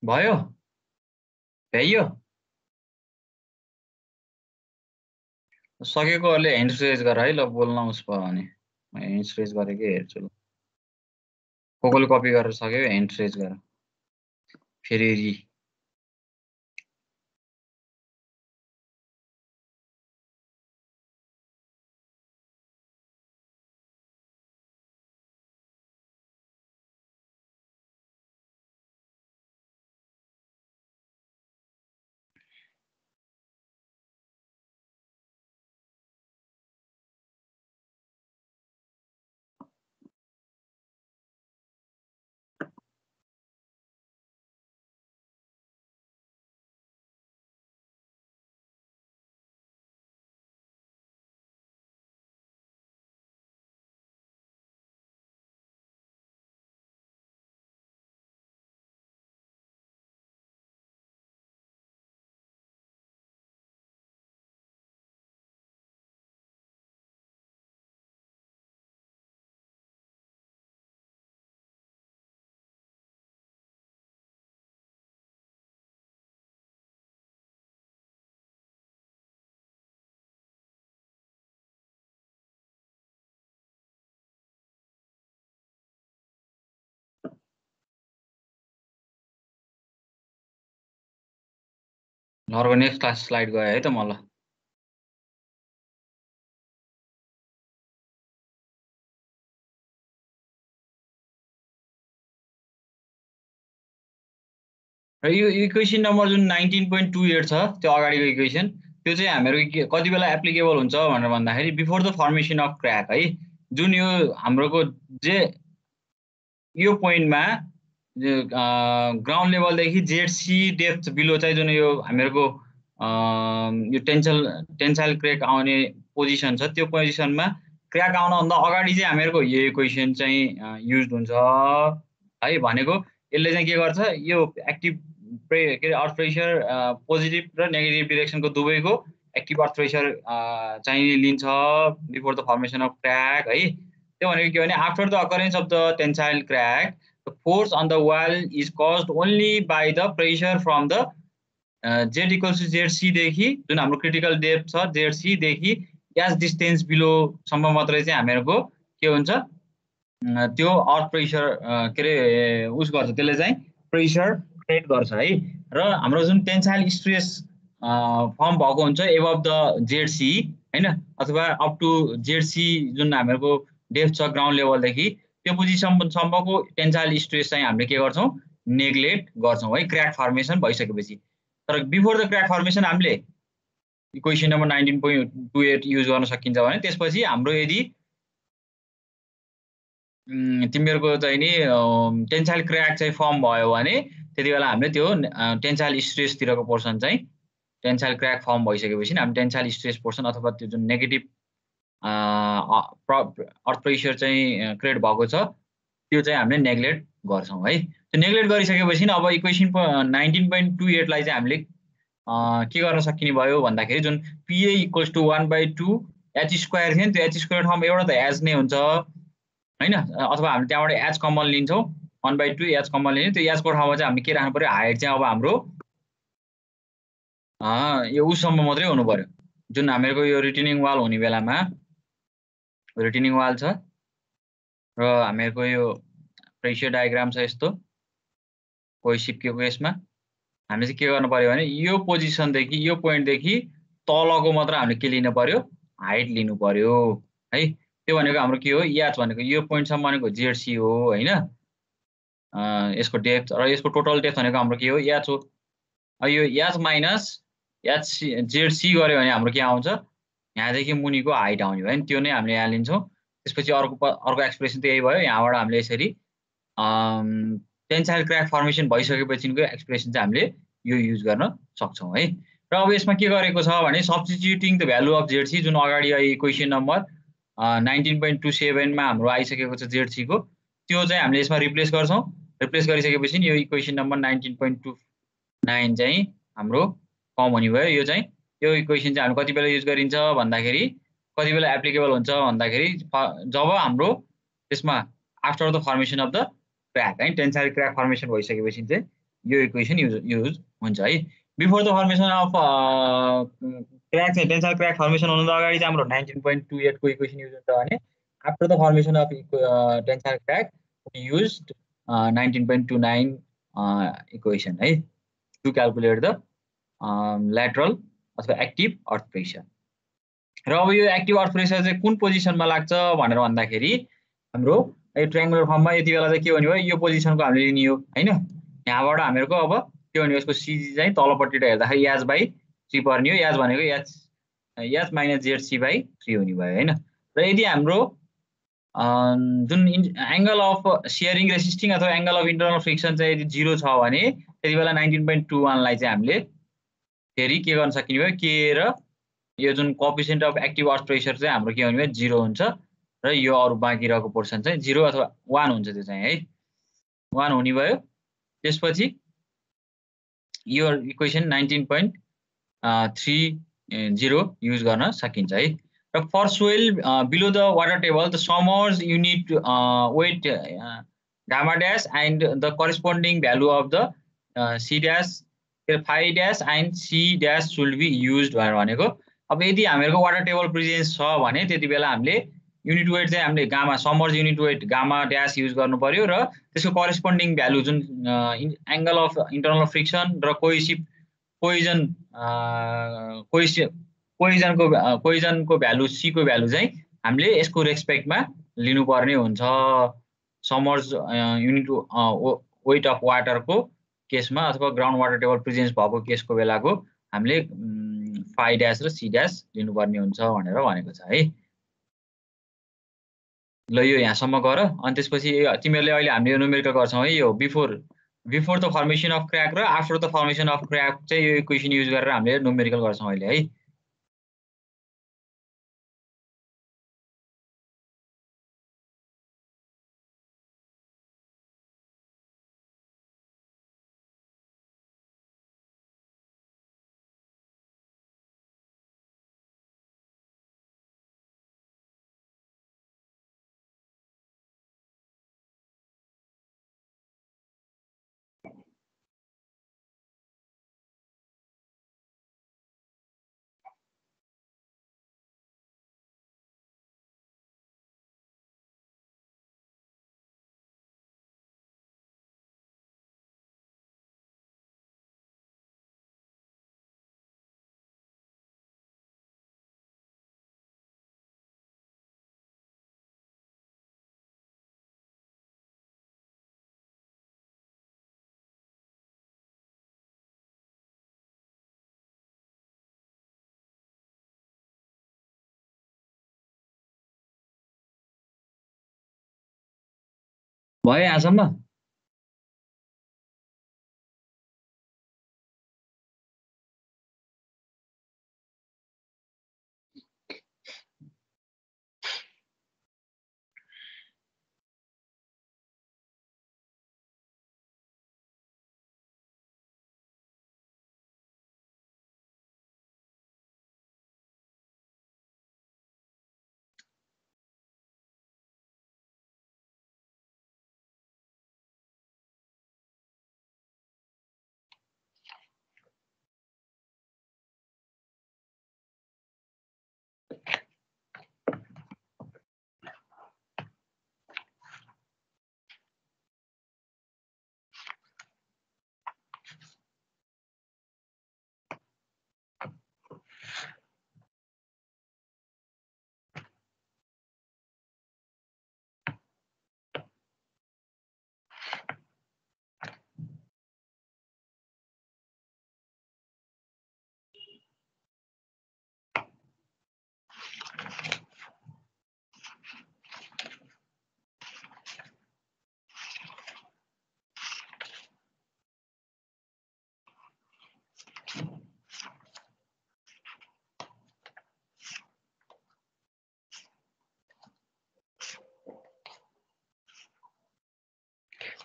भयो भ्याइयो सकेकोहरूले ह्यान्ड रेज गर है ल बोल्न उस भयो भने म ह्यान्ड रेज गरेकै हेर्छु ल कोले कपी गरेर सक्यो ह्यान्ड रेज गर फेरि ल अर्को नेक्स्ट क्लास स्लाइड गयो है त म ल र यो इक्वेसन नम्बर जुन 19.28 छ त्यो अगाडिको इक्वेसन त्यो चाहिँ हामीहरु कति बेला एप्लिकेबल हुन्छ भनेर भन्दाखेरि before the formation of crack है जुन यो हाम्रोको जे यो पोइन्टमा ग्राउन्ड लेभलदेखि जेडसी डेप्थ बिलो चाहिँ जुन यो हामीहरुको यो टेन्साइल क्र्याक आउने पोजिसन छ त्यो पोजिसनमा क्र्याक आउनभन्दा अगाडि चाहिँ हामीहरुको यो इक्वेसन चाहिँ युज हुन्छ है भनेको यसले चाहिँ के गर्छ यो एक्टिभ के अरे अर्थ प्रेसर पोजिटिभ र नेगेटिभ डिरेक्सनको दुवैको एक्टिभ अर्थ प्रेसर चाहिँ लिन्छ before the formation of crack है त्यो भनेको के भने after the occurrence of the tensile crack the force on the wall is caused only by the pressure from the z equals to zc देखि जुन हाम्रो क्रिटिकल डेप्थ छ zc देखि s डिस्टेन्स बिलो सम्म मात्रै चाहिँ हामीहरुको के हुन्छ त्यो अर्थ प्रेसर के रे उस गर्छ त्यसले चाहिँ प्रेसर क्रिएट गर्छ है र हाम्रो जुन टेन्साइल स्ट्रेस फर्म भएको हुन्छ एबभ द zc हैन अथवा अप टु zc जुन हामीहरुको डेप्थ छ ग्राउन्ड लेभल देखि त्यो पोजिसनसम्मको टेन्साइल स्ट्रेस चाहिँ हामीले के गर्छौं नेग्लेक्ट गर्छौं है क्र्याक फर्मेसन भइसकेपछि तर बिफोर द क्र्याक फर्मेसन हामीले इक्वेसन नम्बर 19.28 युज गर्न सकिन्छ भने त्यसपछि हाम्रो यदि तिमीहरुको चाहिँ नि टेन्साइल क्र्याक चाहिँ फर्म भयो भने त्यतिबेला हामीले त्यो टेन्साइल स्ट्रेस तिरको पोर्सन चाहिँ टेन्साइल क्र्याक फर्म भइसकेपछि हामी टेन्साइल स्ट्रेस पोर्सन अथवा त्यो जुन नेगेटिभ अर्थ प्रेसर चाहिँ क्रिएट भएको छ त्यो चाहिँ हामीले नेग्लेक्ट गर्छौं है त्यो नेग्लेक्ट गरिसकेपछि अब इक्वेसन 19.28 लाई चाहिँ हामीले के गर्न सकिने भयो भन्दाखेरि जुन PA = 1/2 h स्क्वायर थियो नि त्यो h स्क्वायर ठाउँमा एउटा त h नै हुन्छ हैन अथवा हामी त्यहाँबाट h कमन लिन्छौं 1/2 h कमन लिने त्यो h को ठाउँमा चाहिँ हामीले के राख्नु पर्यो हाइट चाहिँ अब हाम्रो यो उसम्म मात्रै हुनु पर्यो जुन हामीहरुको यो रिटेनिङ वाल हुने बेलामा रिटेनिङ वाल छ र हामीहरुको यो प्रेसर डायग्राम छ यस्तो कोइसिपको यसमा हामीले चाहिँ के गर्नु पर्यो भने यो पोजिसन देखि यो पोइन्ट देखि तलको मात्र हामीले के लिनु पर्यो हाइट लिनु पर्यो है त्यो भनेको हाम्रो के हो h भनेको यो पोइन्ट सम्म भनेको zc हो हैन यसको डेप्थ र यसको टोटल डेप्थ भनेको हाम्रो के हो h हो यो h माइनस zc गर्यो भने हाम्रो के आउँछ यहाँदेखि मुनिको हाइट आउने भयो नि त्यो नै हामीले यहाँ लिन्छौं त्यसपछि अर्को एक्सप्रेसन त यही भयो यहाँबाट हामीले यसरी टेन्साइल क्र्याक फर्मेसन भइसकेपछिको एक्सप्रेसन चाहिँ हामीले यो युज गर्न सक्छौं है र अब यसमा के गरेको छ भने सब्स्टिट्युटिङ द भ्यालु अफ zc जुन अगाडि इक्वेसन नम्बर 19.27 मा हाम्रो आइसकेको छ zc को त्यो चाहिँ हामीले यसमा रिप्लेस गर्छौं रिप्लेस गरिसकेपछि यो इक्वेसन नम्बर 19.29 चाहिँ हाम्रो कम हुने भयो यो चाहिँ यो इक्वेसन चाहिँ हामी कति बेला युज गरिन्छ भन्दाखेरि कति बेला एप्लिकेबल हुन्छ भन्दाखेरि जब हाम्रो त्यसमा after the formation of the crack है टेन्साइल क्र्याक फर्मेसन भइसकेपछि चाहिँ यो इक्वेसन युज हुन्छ है before the formation of crack चाहिँ टेन्साइल क्र्याक फर्मेसन हुनुभन्दा अगाडि चाहिँ हाम्रो 19.28 को इक्वेसन युज हुन्छ भने after the formation of tensile crack we used 19.29 equation है टु क्याल्कुलेट द ल्याटरल अथवा एक्टिभ अर्थ प्रेसर र अब यो एक्टिभ अर्थ प्रेसर चाहिँ कुन पोजिसनमा लाग्छ भनेर भन्दाखेरि हाम्रो यो ट्रायंगुलर फर्ममा यति बेला चाहिँ के हुने भयो यो पोजिसनको हामीले लिने हो हैन यहाँबाट हामीहरुको अब के हुने यसको CG चाहिँ तलपट्टिबाट हेर्दाखेरि h/3 पर्ने हो h भनेको h - zc/3 हुने भयो हैन र यदि हाम्रो जुन एंगल अफ शियरिङ रेसिस्टिङ अथवा एंगल अफ इन्टरनल फ्रिक्सन चाहिँ यदि 0 छ भने त्यति बेला 19.21 लाई चाहिँ हामीले फेरि के गर्न सकिने भयो k र यो जुन coefficient of active earth pressure चाहिँ हाम्रो के हुने भयो 0 हुन्छ र यो अरु बाँकी रहेको पोर्सन चाहिँ 0 अथवा 1 हुन्छ त्यो चाहिँ है 1 हुने भयो त्यसपछि यो इक्वेसन 19.30 युज गर्न सकिन्छ है र for soil below the water table the submerged unit weight gamma dash and the corresponding value of the c dash phi dash and c dash should be used भनेको अब यदि हामीहरुको वाटर टेबल प्रेजेन्स छ भने त्यतिबेला हामीले unit weight चाहिँ हामीले gamma समर्स unit weight gamma dash use गर्नु पर्यो र त्यसको करेस्पोन्डिङ भ्यालु जुन एंगल अफ इन्टरनल फ्रिक्सन र कोहेसिभ पोइजनको भ्यालु C को भ्यालु चाहिँ हामीले यसको रेस्पेक्टमा लिनुपर्ने हुन्छ समर्ज युनिट वेट अफ वाटरको केसमा अथवा ग्राउन्ड वाटर टेबल प्रेजेन्स भएको केसको बेलाको हामीले फाइ ड्यास र सी ड्यास लिनुपर्ने हुन्छ भनेर भनेको छ है। ल यो यहाँसम्म गर अनि त्यसपछि तिमीहरूले अहिले हामीले यो न्युमेरिकल गर्छौँ है। यो before the formation of crack र after the formation of crack चाहिँ यो इक्वेसन युज गरेर हामीले न्युमेरिकल गर्छौँ अहिले है। भयो यहाँसम्म?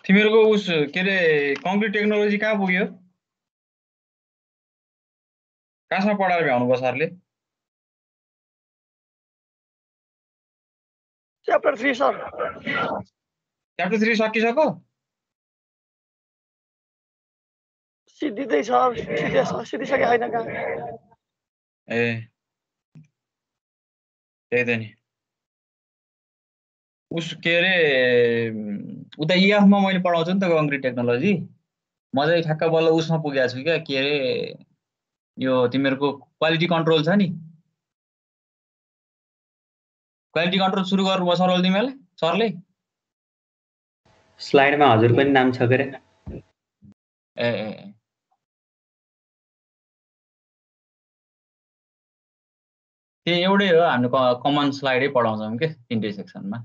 तिमीहरूको उस के अरे कङ्क्रिट टेक्नोलोजी कहाँ पुग्यो? कहाँसम्म पढाएर भ्याउनु भयो सरले? Chapter 3 sir. च्याप्टर 3 सकिसक्यो? सिद्धिँदै सर, सिद्धिसके होइन कहाँ। ए त्यही त नि। उस के अरे उता इएफमा मैले पढाउँछु नि त कङ्क्रिट टेक्नोलोजी। म चाहिँ ठ्याक्क बल्ल उसमा पुगेको छु क्या, के अरे यो तिमीहरूको क्वालिटी कन्ट्रोल छ नि, क्वालिटी कन्ट्रोल सुरु गर्नुभयो सरले तिमीहरूले? सरले स्लाइडमा हजुर पनि नाम छ के रे? ए त्यो एउटै हो, हामीले कमन स्लाइडै पढाउँछौँ के तिनटै सेक्सनमा।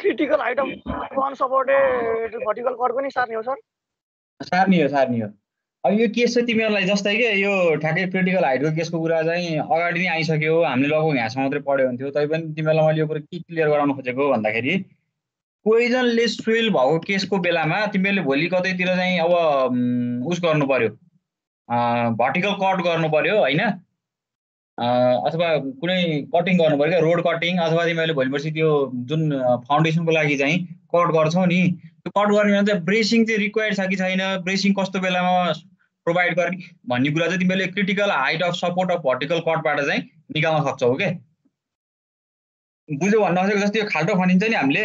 Critical item unsupported vertical cut पनि सार्ने हो सर? सार्ने हो। अब यो केस चाहिँ तिमीहरूलाई जस्तै के यो ठ्याक्कै क्रिटिकल हाइटको केसको कुरा चाहिँ अगाडि नै आइसक्यो, हामीले लगभग यहाँसम्म मात्रै पढ्यो हुन्थ्यो। तैपनि तिमीहरूलाई मैले यो कुरा के क्लियर गराउन खोजेको भन्दाखेरि पोइजनलेस फ्युल भएको केसको बेलामा तिमीहरूले भोलि कतैतिर चाहिँ अब उस गर्नु पर्यो, भर्टिकल कट गर्नु पर्यो होइन? अथवा कुनै कटिङ गर्नु पर्यो क्या, रोड कटिङ अथवा तिमीले भोलिपर्सि त्यो जुन फाउन्डेसनको लागि चाहिँ कट गर्छौ नि, त्यो कट गर्ने बेला चाहिँ ब्रेसिङ चाहिँ रिक्वायर्ड छ कि छैन, ब्रेसिङ कस्तो बेलामा प्रोभाइड गर्ने भन्ने कुरा चाहिँ तिमीले critical height of support of vertical कटबाट चाहिँ निकाल्न सक्छौ के। बुझ्यौ भन्न खोजेको? जस्तै यो खाल्टो खनिन्छ नि हामीले,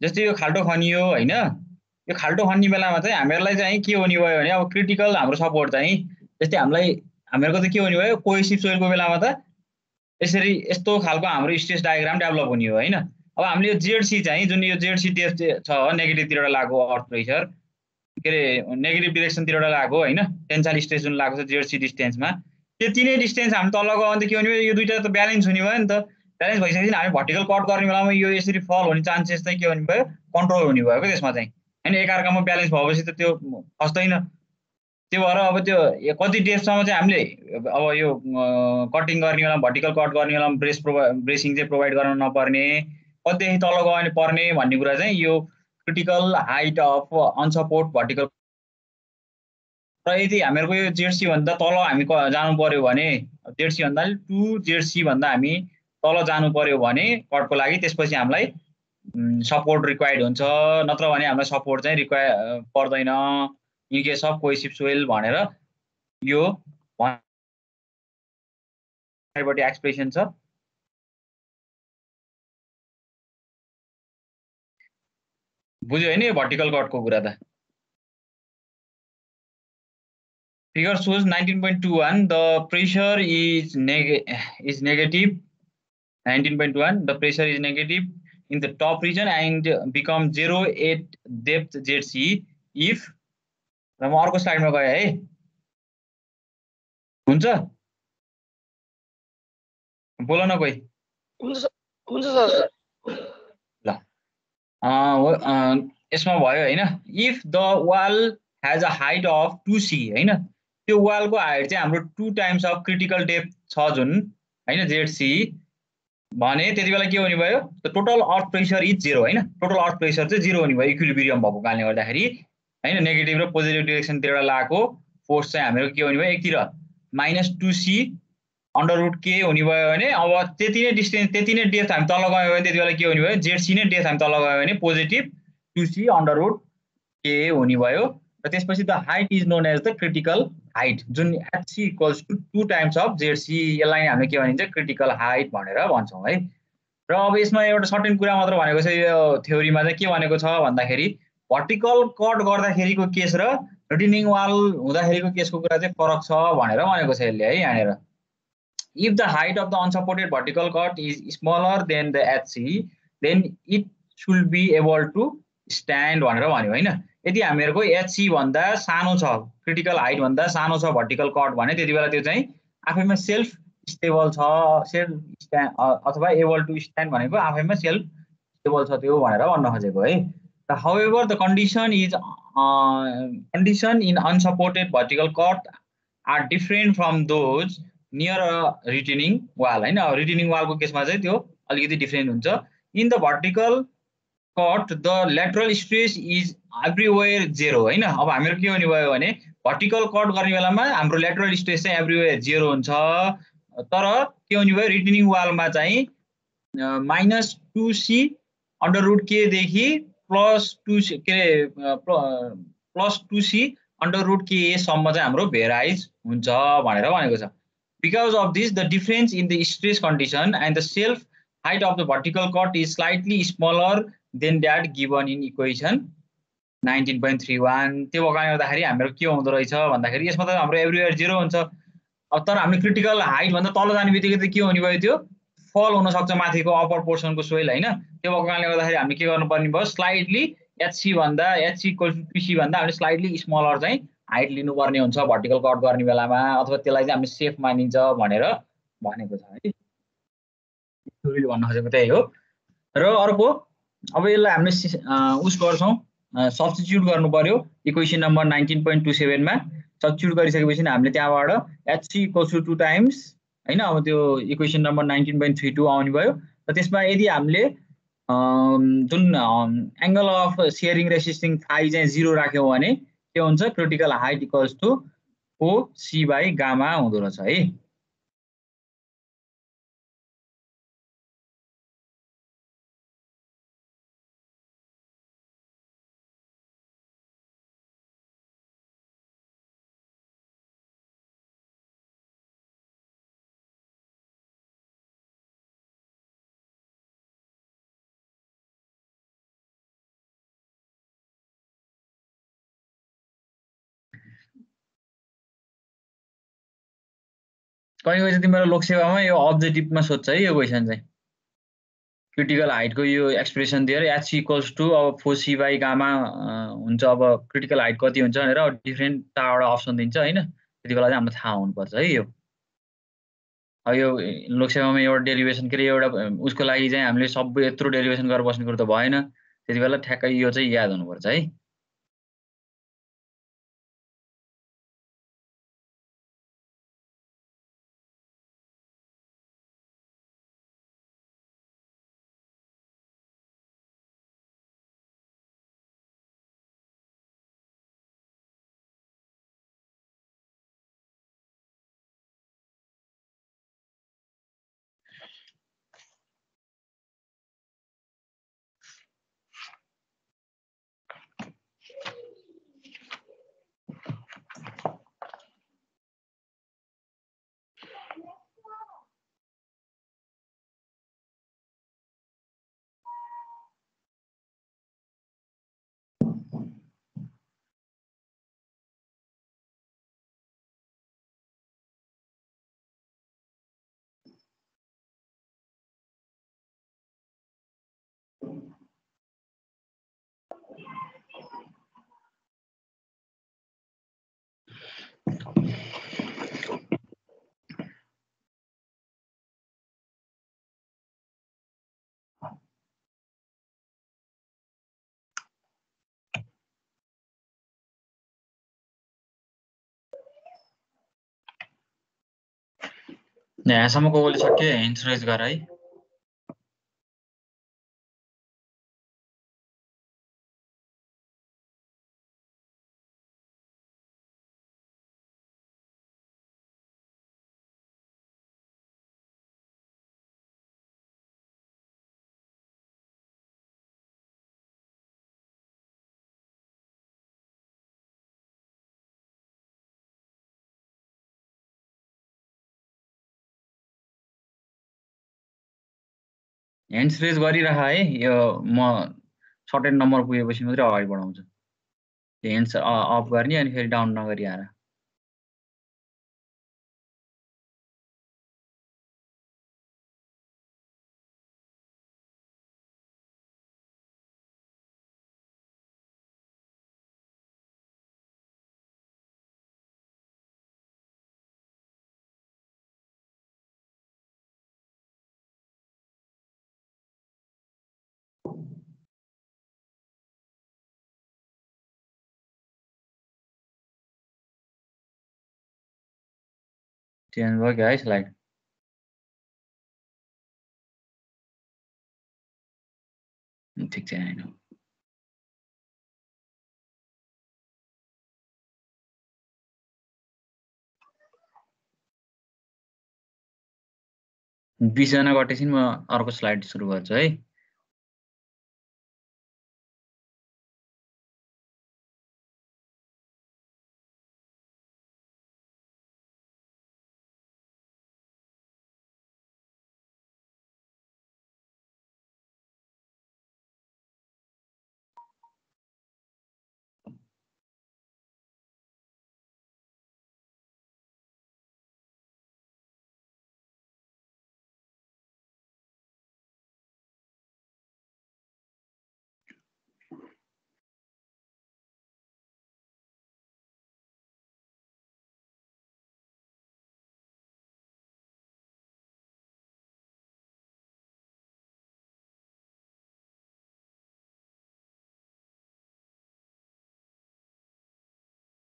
जस्तै यो खाल्टो खनियो होइन, यो खाल्टो खन्ने बेलामा चाहिँ हामीहरूलाई चाहिँ के हुने भयो भने अब क्रिटिकल हाम्रो सपोर्ट चाहिँ जस्तै हामीहरूको त के हुने भयो, कोहेसिभ सोइलको बेलामा त यसरी यस्तो खालको हाम्रो स्ट्रेस डायग्राम डेभलप हुने हो होइन। अब हामीले यो जेडसी चाहिँ जुन यो जेडसी डेप्थ छ नेगेटिभतिरबाट लागेको अर्थ प्रेसर, के अरे नेगेटिभ डिरेक्सनतिरबाट लागेको होइन, टेन्साइल स्ट्रेस जुन लागेको छ जेडसी डिस्टेन्समा, त्यति नै डिस्टेन्स हामी तल गयो भने त के हुने भयो, यो दुईटा त ब्यालेन्स हुने भयो नि त। ब्यालेन्स भइसकेपछि हामी भर्टिकल कट गर्ने बेलामा यो यसरी फल हुने चान्सेस चाहिँ के हुने भयो, कन्ट्रोल हुने भयो क्या त्यसमा चाहिँ होइन। एकअर्कामा ब्यालेन्स भएपछि त त्यो खस्दैन। त्यो भएर अब त्यो कति डेप्थसम्म चाहिँ हामीले अब यो कटिङ गर्ने बेलामा भर्टिकल कट गर्ने बेलामा ब्रेसिङ चाहिँ प्रोभाइड गर्न नपर्ने, कतिदेखि तल गयो भने पर्ने भन्ने कुरा चाहिँ यो क्रिटिकल हाइट अफ अनसपोर्ट भर्टिकल। र यदि हामीहरूको यो जेडसी भन्दा तल हामी जानु पर्यो भने, जेडसी भन्दा 2 जेडसी भन्दा हामी तल जानु पर्यो भने कटको लागि, त्यसपछि हामीलाई सपोर्ट रिक्वायर्ड हुन्छ, नत्र भने हामीलाई सपोर्ट चाहिँ पर्दैन in case of cohesive soil भनेर यो एक्सप्रेसन छ। बुझ्यो होइन यो भर्टिकल कटको कुरा त। Figure shows 19.21 the pressure is negative. 19.1 the pressure is negative in the top region and become 0 at depth ZC if र म अर्को स्लाइडमा गएँ है, हुन्छ बोल न कोही। हुन्छ सर। ल यसमा भयो होइन, if the wall has a height of 2C होइन, त्यो वालको हाइट चाहिँ हाम्रो 2 टाइम्स अफ क्रिटिकल डेप्थ छ जुन होइन जेडसी भने त्यति बेला के हुने भयो, the total earth pressure is 0 होइन। टोटल अर्थ प्रेसर चाहिँ 0 हुने भयो इक्विलिब्रियम भएको कारणले गर्दाखेरि होइन। नेगेटिभ र पोजिटिभ डिरेक्सनतिरबाट लागेको फोर्स चाहिँ हाम्रो के हुने भयो, एकतिर -2C √K हुने भयो भने अब त्यति नै डिस्टेन्स त्यति नै डेप्थ हामी तल गयो भने त्यति बेला के हुने भयो, जेडसी नै डेप्थ हामी तल गयो भने पोजिटिभ 2C √K हुने भयो। र त्यसपछि the height is known as the critical height जुन HC = 2 टाइम्स अफ जेडसी, यसलाई हामीले के भनिन्छ, क्रिटिकल हाइट भनेर भन्छौँ है। र अब यसमा एउटा सर्टेन कुरा मात्र भनेको छ, यो थ्योरीमा चाहिँ के भनेको छ भन्दाखेरि भर्टिकल कट गर्दाखेरिको केस र रिटेनिङ वाल हुँदाखेरिको केसको कुरा चाहिँ फरक छ भनेर भनेको छ यसले है यहाँनिर। If the height of the unsupported vertical cut is smaller than the HC, then it should be able to stand भनेर भन्यो होइन। यदि हामीहरूको HC भन्दा सानो छ, क्रिटिकल हाइट भन्दा सानो छ भर्टिकल कट भने त्यति बेला त्यो चाहिँ आफैमा सेल्फ स्टेबल छ, सेल्फ स्ट्यान्ड अथवा एबल टु स्ट्यान्ड भनेको आफैमा सेल्फ स्टेबल छ त्यो भनेर भन्न खोजेको है। However, the condition in unsupported vertical cut are different from those near retaining wall होइन। रिटेनिङ वालको केसमा चाहिँ त्यो अलिकति डिफ्रेन्ट हुन्छ। In the vertical cut the lateral stress is everywhere 0 होइन। अब हामीहरू के हुने भयो भने भर्टिकल कट गर्ने बेलामा हाम्रो ल्याटरल स्ट्रेस चाहिँ एभ्रिवेयर 0 हुन्छ, तर के हुने भयो रिटेनिङ वालमा चाहिँ -2C √K देखि +2C के अरे +2C √K सम्म चाहिँ हाम्रो भेराइज हुन्छ भनेर भनेको छ। Because of this, the difference in the stress condition and the self height of the vertical cut is slightly smaller than that given in equation 19.31. त्यो कारणले गर्दाखेरि हाम्रो के हुँदो रहेछ भन्दाखेरि यसमा त हाम्रो एभ्रिवेयर 0 हुन्छ। अब तर हामीले क्रिटिकल हाइट भन्दा तल जाने बित्तिकै त के हुने भयो, त्यो फल हुन सक्छ माथिको अप्पर पोर्सनको सोइल होइन। त्यो भएको कारणले गर्दाखेरि हामीले के गर्नुपर्ने भयो, स्लाइडली HC = 2C भन्दा हामीले स्लाइडली स्मलर चाहिँ हाइट लिनुपर्ने हुन्छ भर्टिकल कट गर्ने बेलामा, अथवा त्यसलाई चाहिँ हामी सेफ मानिन्छ भनेर भनेको छ है। थ्योरीले भन्न खोजेको त्यही हो। र अर्को अब यसलाई हामीले उस गर्छौँ, सब्स्टिट्युट गर्नु पर्यो इक्वेसन नम्बर 19.27 मा। सब्स्टिट्युट गरिसकेपछि हामीले त्यहाँबाट HC = 2 टाइम्स होइन। अब त्यो इक्वेसन नम्बर 19.32 आउने भयो। र त्यसमा यदि हामीले जुन एङ्गल अफ सेयरिङ रेसिस्टिङ थाई चाहिँ 0 राख्यौँ भने के हुन्छ, क्रिटिकल हाइट = फो सी बाई गामा हुँदो रहेछ है। कहिले कहिले तिम्रो लोकसेवामा यो अब्जेक्टिभमा सोध्छ है यो क्वेसन चाहिँ। क्रिटिकल हाइटको यो एक्सप्रेसन दिएर एच इक्वल्स टु अब फो सी बाई गामा हुन्छ। अब क्रिटिकल हाइट कति हुन्छ भनेर डिफ्रेन्ट चारवटा अप्सन दिन्छ होइन, त्यति बेला चाहिँ हामीलाई थाहा हुनुपर्छ है यो। अब यो लोकसेवामा एउटा डेरिभेसन के अरे एउटा उसको लागि चाहिँ हामीले सबै यत्रो डेरिभेसन गरेर बस्ने कुरो त भएन, त्यति बेला ठ्याक्कै यो चाहिँ याद हुनुपर्छ है। यहाँसम्मको कसले सक्यो ह्यान्ड्स रेज गर है। ह्यान्ड्स रेज गरिरह है, यो म सर्टेन नम्बर पुगेपछि मात्रै अगाडि बढाउँछु। ह्यान्ड्स अफ गर्ने अनि फेरि डाउन नगरी आएर। चेन्ज भयो क्या है स्लाइड? ठिक छैन होइन। बिसजना गटेपछि म अर्को स्लाइड सुरु गर्छु है।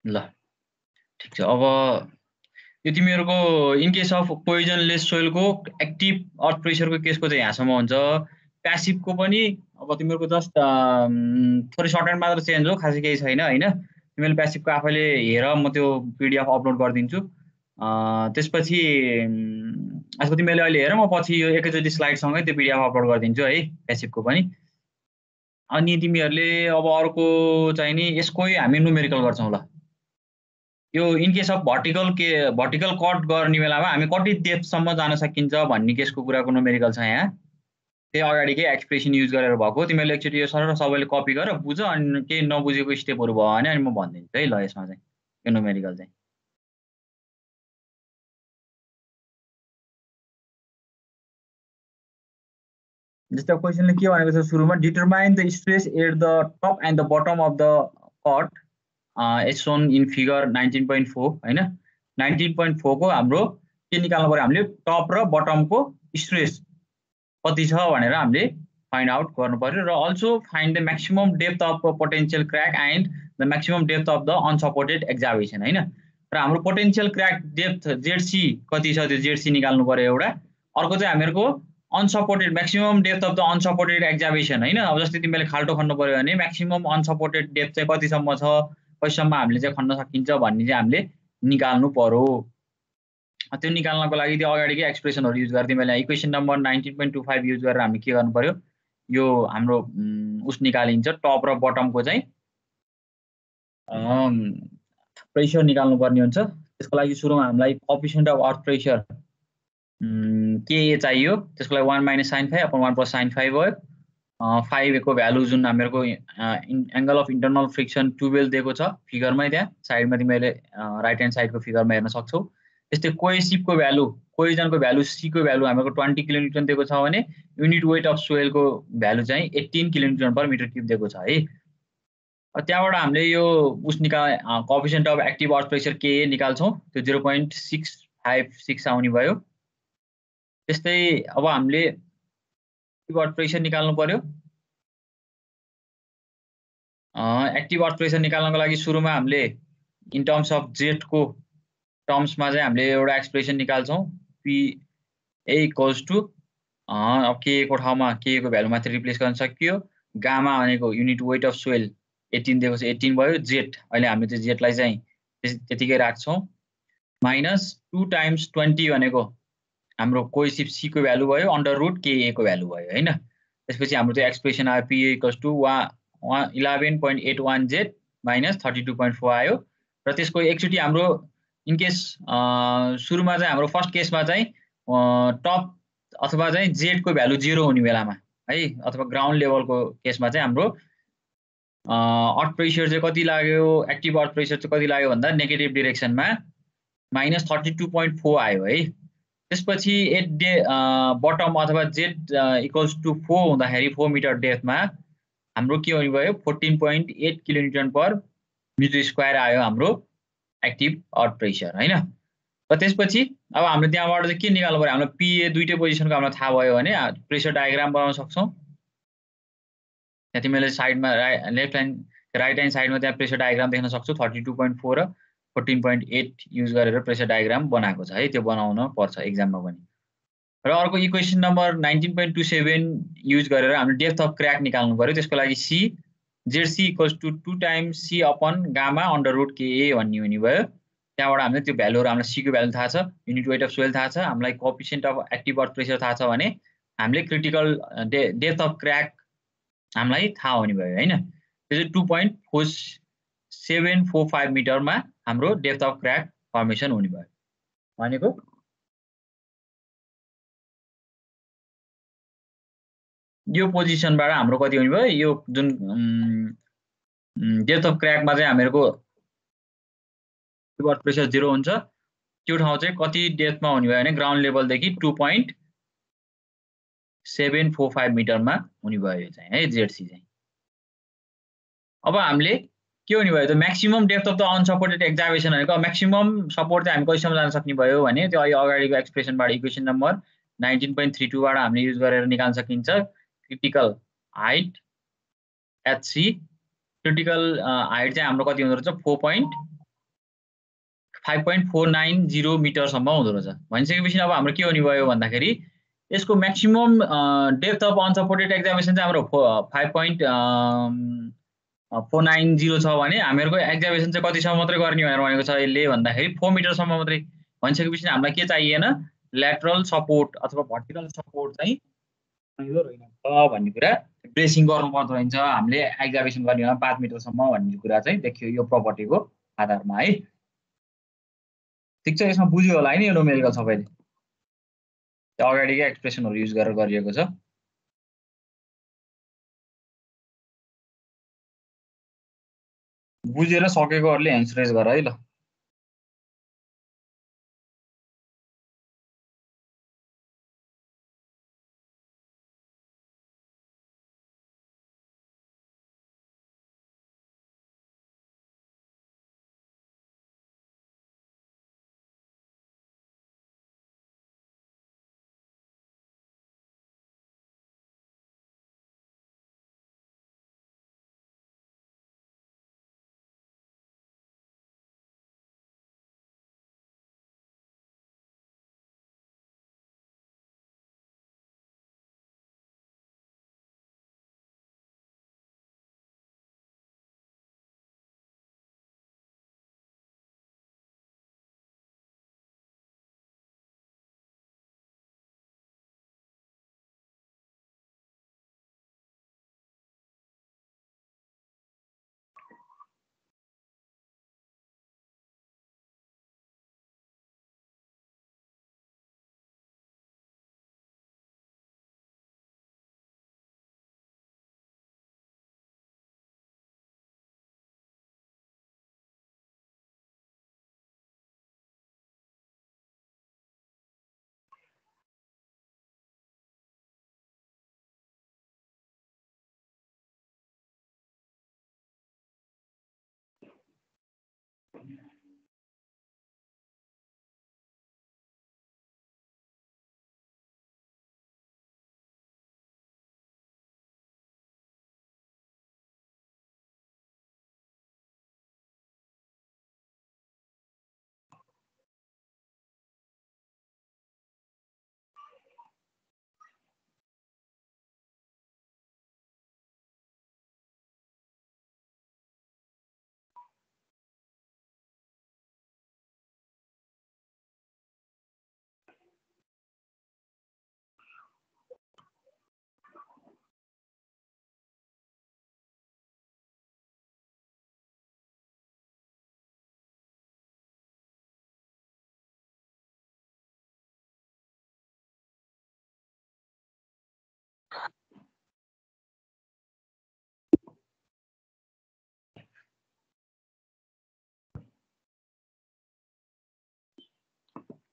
ल ठिक छ। अब यो तिमीहरूको इनकेस अफ पोइजनलेस सोइलको एक्टिभ अर्थ प्रेसरको केसको चाहिँ यहाँसम्म हुन्छ। प्यासिभको पनि अब तिमीहरूको जस्ट थोरै सर्ट एन्ड मात्र चेन्ज हो, खासै केही छैन होइन। तिमीले प्यासिभको आफैले हेर, म त्यो PDF अपलोड गरिदिन्छु। त्यसपछि तिमीले अहिले हेर, म पछि यो एकैचोटि स्लाइडसँगै त्यो PDF अपलोड गरिदिन्छु है प्यासिभको पनि। अनि तिमीहरूले अब अर्को चाहिँ नि यसकै हामी न्युमेरिकल गर्छौँ ल। यो in case of vertical cut गर्ने बेलामा हामी कति डेप्थसम्म जान सकिन्छ भन्ने केसको कुराको न्युमेरिकल छ यहाँ। त्यही अगाडिकै एक्सप्रेसन युज गरेर भएको। तिमीहरूले एकचोटि यो सरर सबैले कपी गर, बुझ, अनि केही नबुझेको स्टेपहरू भयो भने अनि म भनिदिन्छु है ल यसमा चाहिँ यो न्युमेरिकल चाहिँ। जस्तै क्वेसनले के भनेको छ सुरुमा, determine the stress at the top and the bottom of the cut as shown in figure 19.4 होइन। 19.4 को हाम्रो के निकाल्नु पर्यो, हामीले टप र बटमको स्ट्रेस कति छ भनेर हामीले फाइन्ड आउट गर्नु पर्यो। र also find the maximum depth of potential crack and the maximum depth of the unsupported excavation होइन। र हाम्रो पोटेन्शियल क्र्याक डेप्थ जेडसी कति छ त्यो जेडसी निकाल्नु पर्यो एउटा। अर्को चाहिँ हामीहरूको unsupported maximum depth of the unsupported excavation होइन। अब जस्तै तिमीले खाल्टो खन्नु पर्यो भने म्याक्सिमम अनसपोर्टेड डेप्थ चाहिँ कतिसम्म छ, कतिसम्म हामीले चाहिँ खन्न सकिन्छ भन्ने चाहिँ हामीले निकाल्नु पर्यो। त्यो निकाल्नको लागि त्यो अगाडिकै एक्सप्रेसनहरू युज गरेर तिमीले इक्वेसन नम्बर 19.25 युज गरेर हामी के गर्नु पर्यो, यो हाम्रो उस निकालिन्छ टप र बटमको चाहिँ प्रेसर निकाल्नु पर्ने हुन्छ। त्यसको लागि सुरुमा हामीलाई कोएफिसिएन्ट अफ अर्थ प्रेसर के चाहियो, त्यसको लागि 1 - sin phi / 1 + sin phi भयो। 5 को भ्यालु जुन हामीहरूको एङ्गल अफ इन्टरनल फ्रिक्सन 12 दिएको छ फिगरमै, त्यहाँ साइडमा तिमीले राइट ह्यान्ड साइडको फिगरमा हेर्न सक्छौ। त्यस्तै कोहेसिभको भ्यालु, कोहेजनको भ्यालु C को भ्यालु हामीहरूको 20 किलोन्युटन दिएको छ भने युनिट वेट अफ सोइलको भ्यालु चाहिँ 18 kN/m³ दिएको छ है। त्यहाँबाट हामीले यो उस coefficient of active earth pressure के निकाल्छौँ, त्यो 0.656 आउने भयो। त्यस्तै अब हामीले एक्टिभ अर्थ प्रेसर निकाल्नु पर्यो। एक्टिभ अर्थ प्रेसर निकाल्नको लागि सुरुमा हामीले इन टर्म्स अफ जेटको टर्म्समा चाहिँ हामीले एउटा एक्सप्रेसन निकाल्छौँ, PA = अब के को ठाउँमा के को भ्यालु मात्रै रिप्लेस गर्न सकियो। गामा भनेको युनिट वेट अफ सोइल 18 दिएको छ, 18 भयो। जेट अहिले हामीले त्यो जेटलाई चाहिँ त्यतिकै राख्छौँ। -2 × 20 भनेको हाम्रो कोहेसिभ C को भ्यालु भयो, √ KA को भ्यालु भयो होइन। त्यसपछि हाम्रो त्यो एक्सप्रेसन आयो PA = 11.81 जेट - 32.4 आयो। र त्यसको एकचोटि हाम्रो इनकेस सुरुमा चाहिँ हाम्रो फर्स्ट केसमा चाहिँ टप अथवा चाहिँ जेटको भ्यालु 0 हुने बेलामा है, अथवा ग्राउन्ड लेभलको केसमा चाहिँ हाम्रो अर्थ प्रेसर चाहिँ कति लाग्यो, एक्टिभ अर्थ प्रेसर चाहिँ कति लाग्यो भन्दा नेगेटिभ डिरेक्सनमा -32.4 आयो है। त्यसपछि एट बटम अथवा जेट = 4 हुँदाखेरि 4 मिटर डेप्थमा हाम्रो के हुने भयो, 14.8 kN/m² आयो हाम्रो एक्टिभ अर्थ प्रेसर होइन। र त्यसपछि अब हामीले त्यहाँबाट चाहिँ के निकाल्नु पर्यो, हाम्रो PA दुईटै पोजिसनको हामीलाई थाहा भयो भने प्रेसर डायग्राम बनाउन सक्छौँ। त्यहाँ तिमीले साइडमा राइट ह्यान्ड साइडमा त्यहाँ प्रेसर डायग्राम देख्न सक्छौ। 32.4 र 14.8 युज गरेर प्रेसर डायग्राम बनाएको छ है, त्यो बनाउन पर्छ एक्जाममा पनि। र अर्को इक्वेसन नम्बर 19.27 युज गरेर हामीले डेप्थ अफ क्र्याक निकाल्नु पर्यो। त्यसको लागि ZC = 2 × C/γ √ KA भन्ने हुने भयो। त्यहाँबाट हामीले त्यो भ्यालुहरू, हामीलाई C को भ्यालु थाहा छ, युनिट वेट अफ सोइल थाहा छ, हामीलाई coefficient of active earth pressure थाहा छ भने हामीले क्रिटिकल डेप्थ अफ क्र्याक हामीलाई थाहा हुने भयो होइन। त्यो चाहिँ 2.4745 मिटरमा हाम्रो डेप्थ अफ क्र्याक फर्मेसन हुने भयो। भनेको यो पोजिसनबाट हाम्रो कति हुने भयो, यो जुन डेप्थ अफ क्र्याकमा चाहिँ हामीहरूको अर्थ प्रेसर 0 हुन्छ, त्यो ठाउँ चाहिँ कति डेप्थमा हुने भयो भने ग्राउन्ड लेभलदेखि 2.745 मिटरमा हुने भयो यो चाहिँ है, जेडसी चाहिँ। अब हामीले के हुने भयो, त्यो maximum depth of the unsupported excavation भनेको म्याक्सिमम सपोर्ट चाहिँ हामी कहिलेसम्म जान सक्ने भयो भने त्यो अहिले अगाडिको एक्सप्रेसनबाट इक्वेसन नम्बर 19.32 बाट हामीले युज गरेर निकाल्न सकिन्छ। Critical height HC, critical height चाहिँ हाम्रो कति हुँदो रहेछ, 5.490 मिटरसम्म हुँदो रहेछ। भनिसकेपछि अब हाम्रो के हुने भयो भन्दाखेरि यसको म्याक्सिमम डेप्थ अफ अनसपोर्टेड एक्जाभेसन चाहिँ हाम्रो 490 छ भने हामीहरूको एक्जाभेसन चाहिँ कतिसम्म मात्रै गर्ने भनेर भनेको छ यसले भन्दाखेरि 4 मिटरसम्म मात्रै भनिसकेपछि हामीलाई के चाहिएन ल्याटरल सपोर्ट अथवा भर्टिकल सपोर्ट चाहिँ रहेन भन्ने कुरा ब्रेसिङ गर्नुपर्दो रहन्छ हामीले एक्जाभेसन गर्ने बेला 5 मिटरसम्म भन्ने कुरा चाहिँ देखियो यो प्रपर्टीको आधारमा है ठिक छ यसमा बुझ्यो होला हैन यो न्युमेरिकल सबैले अगाडिकै एक्सप्रेसनहरु युज गरेर गरिएको छ बुझेर सकेकोहरुले ह्यान्ड्स रेज गर है ल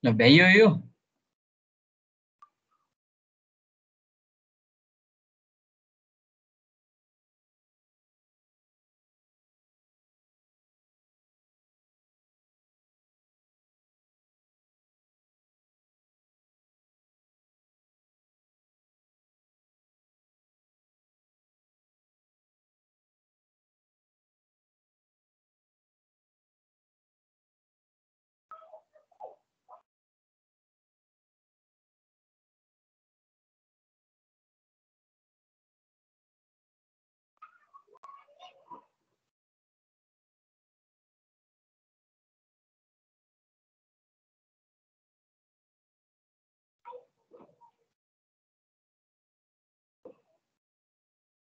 ल भ्याइयो यो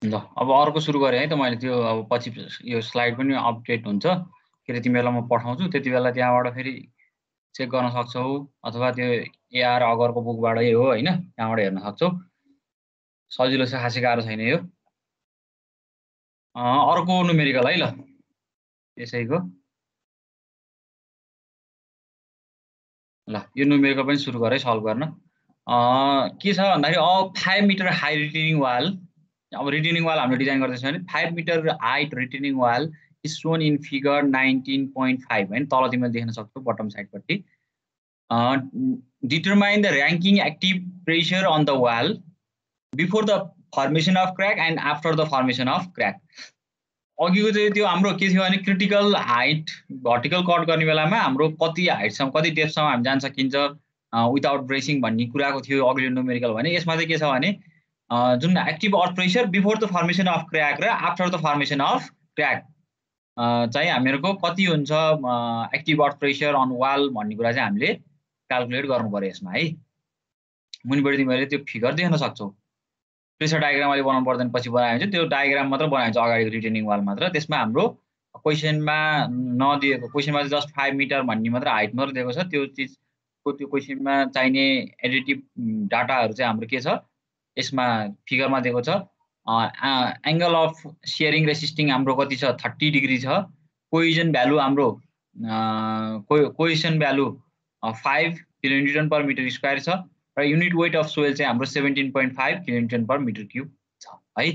ल अब अर्को सुरु गरे है त मैले त्यो अब पछि यो स्लाइड पनि अपडेट हुन्छ फेरि तिमीलाई म पठाउँछु त्यति बेला त्यहाँबाट फेरि चेक गर्न सक्छौ अथवा त्यो एआर अगरको बुकबाटै हो हैन त्यहाँबाट हेर्न सक्छौ सजिलो छ खासै गाह्रो छैन यो अर्को न्युमेरिकल है ल यसैको ल यो न्युमेरिकल पनि सुरु गरे सल्भ गर्न के छ भन्दाखेरि 5 मिटर हाई रिटेनिङ वाल अब रिटेनिङ वाल हामीले डिजाइन गर्दैछ भने 5 metre height retaining wall is shown in figure 19.5 हैन तल तिमीले देख्न सक्छौ बटम साइडपट्टि determine the Rankine active pressure on the wall before the formation of crack and after the formation of crack अघिको चाहिँ त्यो हाम्रो के थियो भने क्रिटिकल हाइट भर्टिकल कट गर्ने बेलामा हाम्रो कति हाइटसम्म कति डेप्थसम्म हामी जान सकिन्छ विदाउट ब्रेसिङ भन्ने कुराको थियो अघिल्लो न्युमेरिकल भने यसमा चाहिँ के छ भने जुन active earth pressure before the formation of crack र after the formation of crack चाहिँ हामीहरूको कति हुन्छ active earth pressure on wall भन्ने कुरा चाहिँ हामीले क्याल्कुलेट गर्नु पर्यो यसमा है। मुनिबाट तिमीहरूले त्यो फिगर देख्न सक्छौ। प्रेसर डायग्राम अहिले बनाउनु पर्दैन, पछि बनायो भने त्यो डायग्राम मात्र बनाइन्छ अगाडिको रिटेनिङ वाल मात्र। त्यसमा हाम्रो क्वेसनमा नदिएको, क्वेसनमा चाहिँ जस्ट 5 मिटर भन्ने मात्र हाइट मात्र दिएको छ। त्यो चिजको त्यो क्वेसनमा चाहिने एडिटिभ डाटाहरू चाहिँ हाम्रो के छ यसमा फिगरमा दिएको छ। एङ्गल अफ सियरिङ रेसिस्टिङ हाम्रो कति छ 30 डिग्री छ। कोइजन भ्यालु हाम्रो cohesion value 5 kilonewton per metre square छ र युनिट वेट अफ सोइल चाहिँ हाम्रो 17.5 किलोन्युटन पर मिटर क्युब छ है।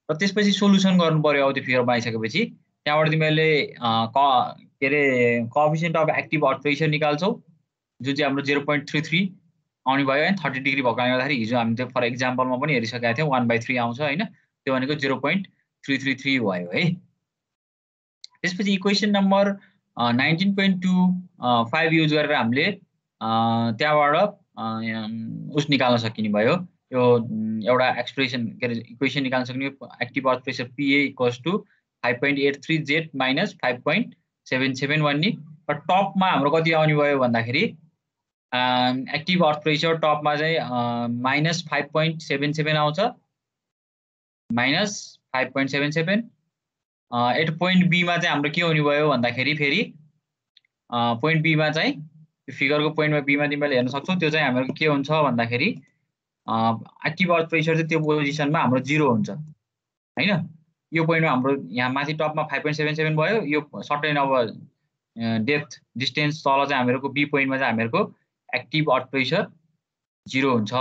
र त्यसपछि सोलुसन गर्नु पर्यो। अब त्यो फिगर बनाइसकेपछि त्यहाँबाट तिमीहरूले के अरे coefficient of active earth pressure निकाल्छौ जुन चाहिँ हाम्रो 0.33 आउने भयो है। 30 डिग्री भएकोले गर्दाखेरि हिजो हामी त्यो फर एक्जाम्पलमा पनि हेरिसकेका थियौँ 1/3 आउँछ होइन, त्यो भनेको 0.333 भयो है। त्यसपछि इक्वेसन नम्बर 19.25 युज गरेर हामीले त्यहाँबाट उस निकाल्न सकिने भयो। यो एउटा एक्सप्रेसन के अरे इक्वेसन निकाल्न सक्ने active earth pressure PA = 5.83 Z - 5.77 भन्ने। र टपमा हाम्रो कति आउने भयो भन्दाखेरि एक्टिभ अर्थ प्रेसर टपमा चाहिँ -5.77 आउँछ, -5.77। एट पोइन्ट बीमा चाहिँ हाम्रो के हुने भयो भन्दाखेरि फेरि पोइन्ट बीमा चाहिँ फिगरको पोइन्टमा बीमा तिमीले हेर्न सक्छौ। त्यो चाहिँ हाम्रो के हुन्छ भन्दाखेरि एक्टिभ अर्थ प्रेसर चाहिँ त्यो पोजिसनमा हाम्रो 0 हुन्छ हैन। यो पोइन्टमा हाम्रो यहाँ माथि टपमा 5.77 भयो। यो सर्टेन अब डेप्थ डिस्टेन्स तल चाहिँ हामीहरूको बी पोइन्टमा चाहिँ हामीहरूको एक्टिभ अर्थ प्रेसर 0 हुन्छ।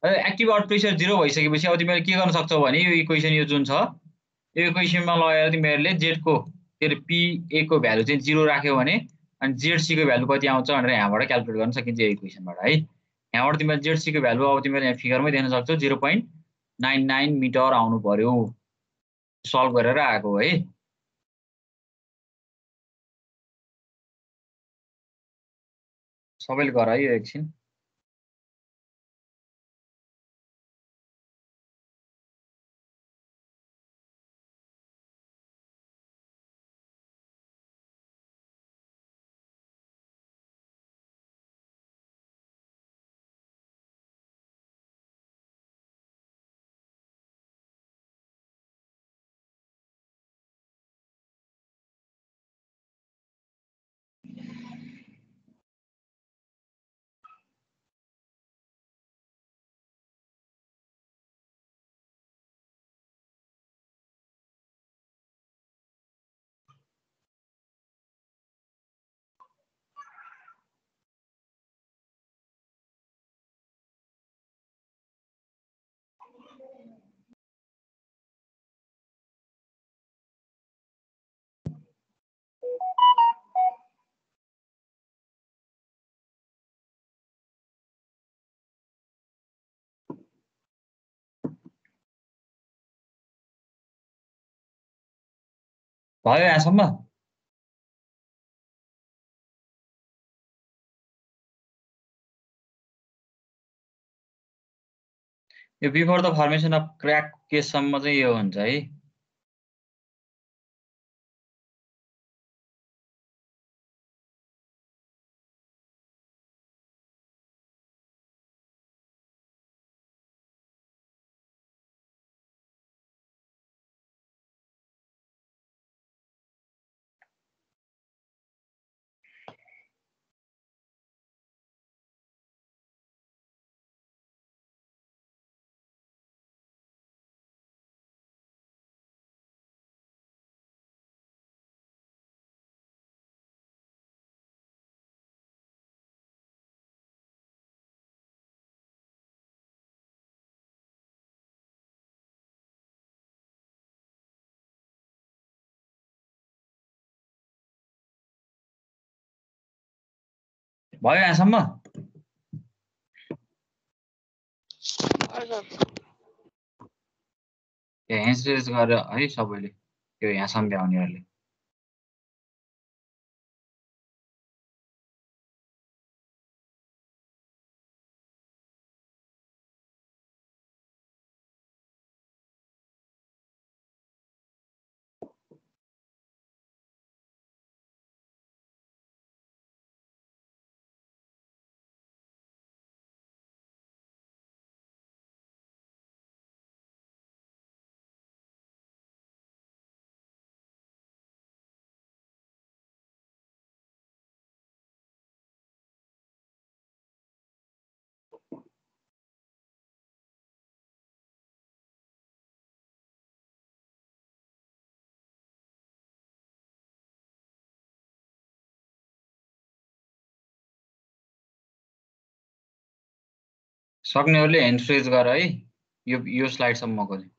एक्टिभ अर्थ प्रेसर 0 भइसकेपछि अब तिमीले के गर्न सक्छौ भने यो इक्वेसन यो जुन छ यो इक्वेसनमा लगेर तिमीहरूले जेडको के अरे PA को भ्यालु चाहिँ 0 राख्यौ भने अनि ZC को भ्यालु कति आउँछ भनेर यहाँबाट क्याल्कुलेट गर्न सकिन्छ यो इक्वेसनबाट है। यहाँबाट तिमीले ZC को भ्यालु अब तिमीले यहाँ फिगरमै देख्न सक्छौ 0.99 मिटर आउनु पर्यो। सल्भ गरेर आएको है। सबैले गर है यो एकछिन। भयो यहाँसम्म? यो before the formation of crack केससम्म चाहिँ यो हुन्छ है। भयो यहाँसम्म? ह्यान्ड गरेर है सबैले यो यहाँ सम्झाउनेहरूले। सक्नेहरूले ह्यान्ड रेज गर है यो स्लाइडसम्मको चाहिँ।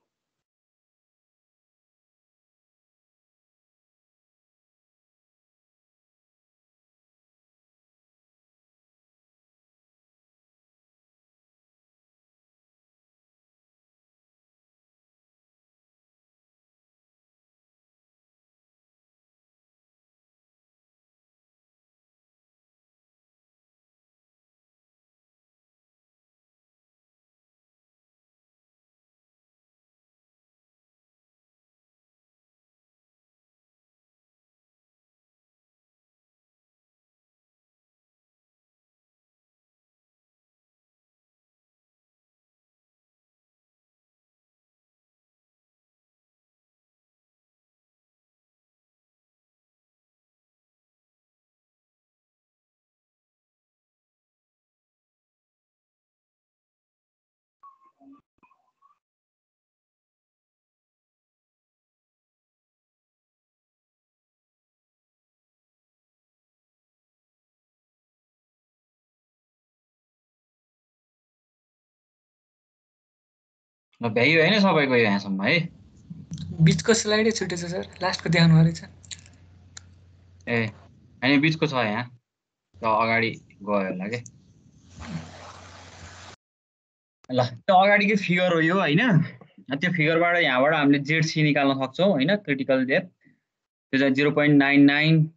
ल भ्याइयो हैन सबैको यहाँसम्म है। बीचको स्लाइडै छुटेछ सर, लास्टको देखाउनु परेछ। ए हैन बीचको छ यहाँ, त्यो अगाडि गयो होला के। ल त्यो अगाडिको फिगर हो यो हैन। त्यो फिगरबाट यहाँबाट हामीले जेडसी निकाल्न सक्छौँ हैन, क्रिटिकल डेप्थ त्यो चाहिँ 0.99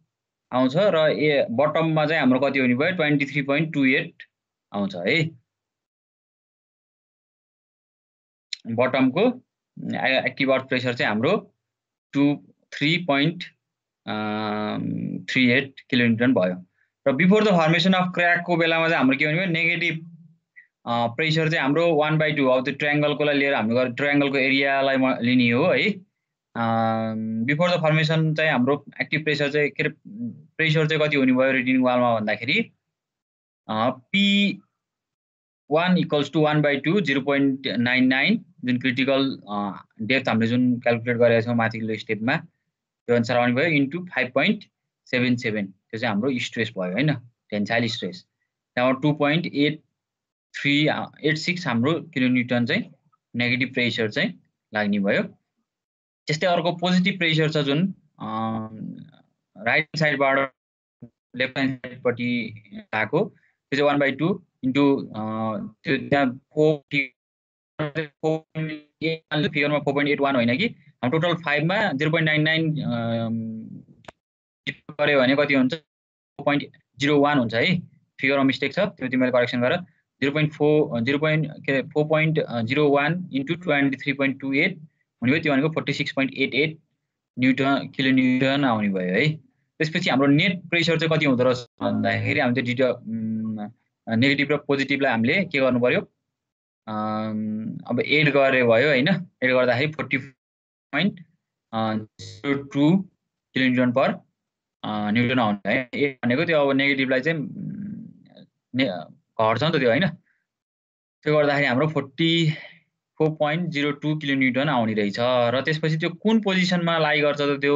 आउँछ र बटममा चाहिँ हाम्रो कति हुने भयो 23.28 आउँछ है। बटमको एक्टिभ अर्थ प्रेसर चाहिँ हाम्रो 3.38 किलोन्युटन भयो। र बिफोर द फर्मेसन अफ क्र्याकको बेलामा चाहिँ हाम्रो के हुने भयो नेगेटिभ प्रेसर चाहिँ हाम्रो 1/2 अब त्यो ट्रायङ्गलकोलाई लिएर हामीले ट्रायङ्गलको एरियालाई लिने हो है। बिफोर द फर्मेसन चाहिँ हाम्रो एक्टिभ प्रेसर चाहिँ के प्रेसर चाहिँ कति हुने भयो रिटेनिङ वालमा भन्दाखेरि P1 इक्वल्स टु 1/2 0.99 जुन क्रिटिकल डेप्थ हामीले जुन क्यालकुलेट गरेका छौँ माथिल्लो स्टेपमा त्यो अनुसार आउने भयो इन्टु 5.77 त्यो चाहिँ हाम्रो स्ट्रेस भयो हैन, टेन्साइल स्ट्रेस। त्यहाँबाट 2.8386 हाम्रो किलोन्युटन चाहिँ नेगेटिभ प्रेसर चाहिँ लाग्ने भयो। त्यस्तै अर्को पोजिटिभ प्रेसर छ जुन राइट साइडबाट लेफ्ट ह्यान्ड साइडपट्टि आएको त्यो चाहिँ 1/2 इन्टु त्यो त्यहाँ 4.8 फिगरमा 4.81 होइन कि हाम्रो टोटल 5 मा 0.99 गऱ्यो भने कति हुन्छ 4.01 हुन्छ है। फिगरमा मिस्टेक छ त्यो तिमीले करेक्सन गर। 4.01 इन्टु 23.28 हुने भयो, त्यो भनेको 46.88 न्युटन किलोन्युटन आउने भयो है। त्यसपछि हाम्रो नेट प्रेसर चाहिँ कति हुँदो रहेछ भन्दाखेरि हामीले त्यो नेगेटिभ र पोजिटिभलाई हामीले के गर्नु पर्यो अब एड गरे भयो हैन। एड गर्दाखेरि 40.02 किलोन्युटन पर न्युटन आउँछ है। ए भनेको त्यो अब नेगेटिभलाई चाहिँ घट्छ नि त त्यो हैन। त्यो गर्दाखेरि हाम्रो 44.02 किलोन्युटन आउने रहेछ। र त्यसपछि त्यो कुन पोजिसनमा लाई गर्छ त त्यो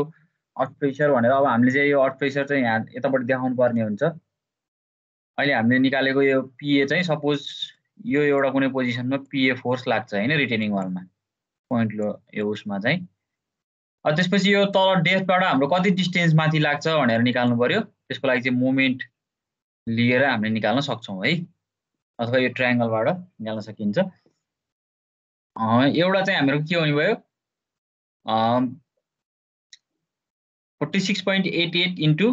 अर्थ प्रेसर भनेर अब हामीले चाहिँ यो अर्थ प्रेसर चाहिँ यहाँ यतापट्टि देखाउनु पर्ने हुन्छ। अहिले हामीले निकालेको यो पिए चाहिँ सपोज यो एउटा कुनै पोजिसनमा पिए फोर्स लाग्छ हैन रिटेनिङ वालमा पोइन्ट लो यो उसमा चाहिँ। त्यसपछि यो तल डेप्थबाट हाम्रो कति डिस्टेन्स माथि लाग्छ भनेर निकाल्नु पर्यो। त्यसको लागि चाहिँ मोमेन्ट लिएर हामीले निकाल्न सक्छौँ है, अथवा यो ट्रायङ्गलबाट निकाल्न सकिन्छ। एउटा चाहिँ हाम्रो के हुने भयो 46.88 इन्टु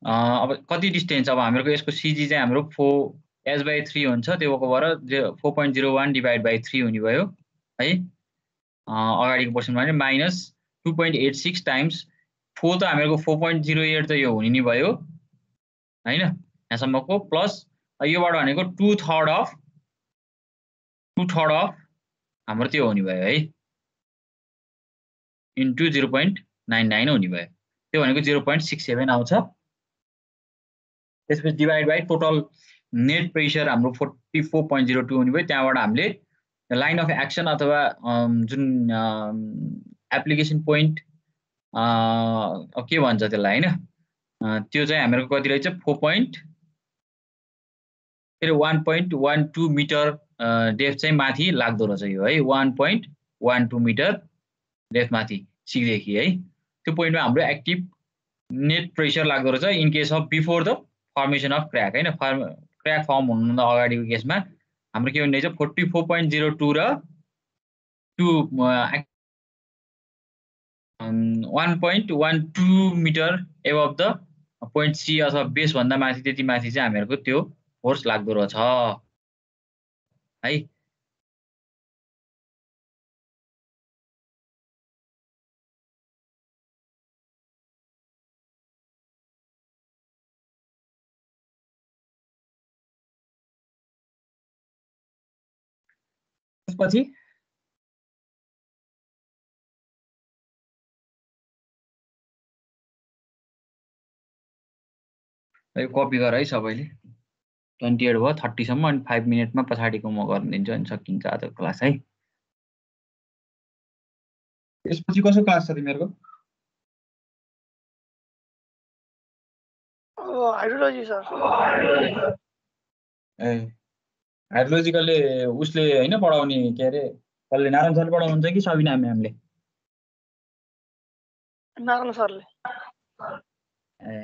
अब कति डिस्टेन्स अब हाम्रो यसको सिजी चाहिँ हाम्रो 4h/3 हुन्छ, त्यो भएर 4.01 डिभाइड बाई 3 हुने भयो है। अगाडिको पोर्सनमा भने माइनस 2.86 टाइम्स 4 त हामीहरूको 4.08 त यो हुने नि भयो हैन यहाँसम्मको, प्लस योबाट भनेको 2/3 अफ हाम्रो त्यो हुने भयो है इन्टु 0.99 हुने भयो, त्यो भनेको 0.67 आउँछ। त्यसपछि divide by total net pressure हाम्रो 44.02 हुने भयो। त्यहाँबाट हामीले लाइन अफ एक्सन अथवा जुन एप्लिकेसन पोइन्ट के भन्छ त्यसलाई हैन, त्यो चाहिँ हाम्रो कति रहेछ 1.12 मिटर डेप्थ चाहिँ माथि लाग्दो रहेछ यो है 1.12 मिटर डेप्थ माथि सीदेखि है त्यो पोइन्टमा हाम्रो एक्टिभ नेट प्रेसर लाग्दो रहेछ in case of before the formation of crack हैन क्र्याक फर्म हुनुभन्दा अगाडिको केसमा हाम्रो के हुने रहेछ 44.02 र 1.12 metre above the point C अथवा बेस भन्दा माथि त्यति माथि चाहिँ हामीहरूको त्यो फोर्स लाग्दो रहेछ है त्यसपछि यो कपी गर है सबैले 28 भयो 30 सम्म अनि 5 मिनेटमा पछाडिको म गर्न दिन्छु अनि सकिन्छ आजको क्लास है त्यसपछि कसो क्लास छ तिमीहरुको हाइड्रोलोजी सर ए हाइड्रोलोजिकलले उसले हैन पढाउने के अरे कसले नारायण सरले पढाउनुहुन्छ कि सबिना म्यामले नारायण सरले ए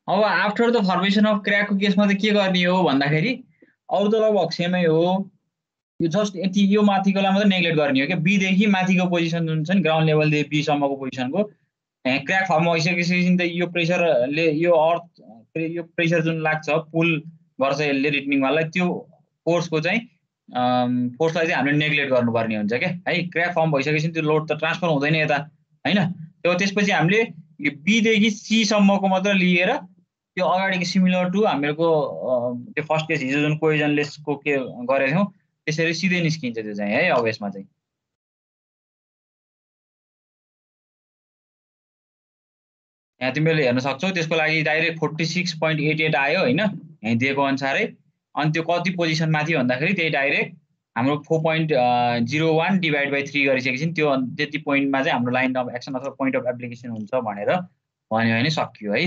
अब आफ्टर द फर्मेसन अफ क्र्याकको केसमा चाहिँ के गर्ने हो भन्दाखेरि अरु त लगभग सेमै हो यो जस्ट यति यो माथिकोलाई मात्रै नेग्लेक्ट गर्ने हो के बी देखि माथिको पोजिसन जुन छ नि ग्राउन्ड लेभलदेखि बी सम्मको पोजिसनको क्र्याक फर्म भइसकेपछि त यो प्रेसरले यो अर्थ यो प्रेसर जुन लाग्छ पुल गर्छ यसले रिटनिङ वाललाई त्यो फोर्सको चाहिँ फोर्सलाई चाहिँ हामीले नेग्लेक्ट गर्नुपर्ने हुन्छ के है क्र्याक फर्म भइसकेपछि त्यो लोड त ट्रान्सफर हुँदैन यता हैन त्यसपछि हामीले यो बी देखि सी सम्मको मात्र लिएर त्यो अगाडिको सिमिलर टु हामीहरुको त्यो फर्स्ट केस हिजो जुन कोहेजनलेसको के गरेका थियौं त्यसरी सिधै निस्किन्छ त्यो चाहिँ है अब यसमा चाहिँ यहाँ तिमीले हेर्न सक्छौ त्यसको लागि डाइरेक्ट 46.88 आयो हैन यहाँ दिएको अनुसारै अनि त्यो कति पोजिसन माथि भन्दाखेरि त्यही डाइरेक्ट हाम्रो 4.01 डिभाइड बाइ 3 गरिसकेपछि त्यो त्यति पोइन्टमा चाहिँ हाम्रो लाइन अफ एक्सन अथवा पोइन्ट अफ एप्लिकेसन हुन्छ भनेर भन्यो भने सकियो है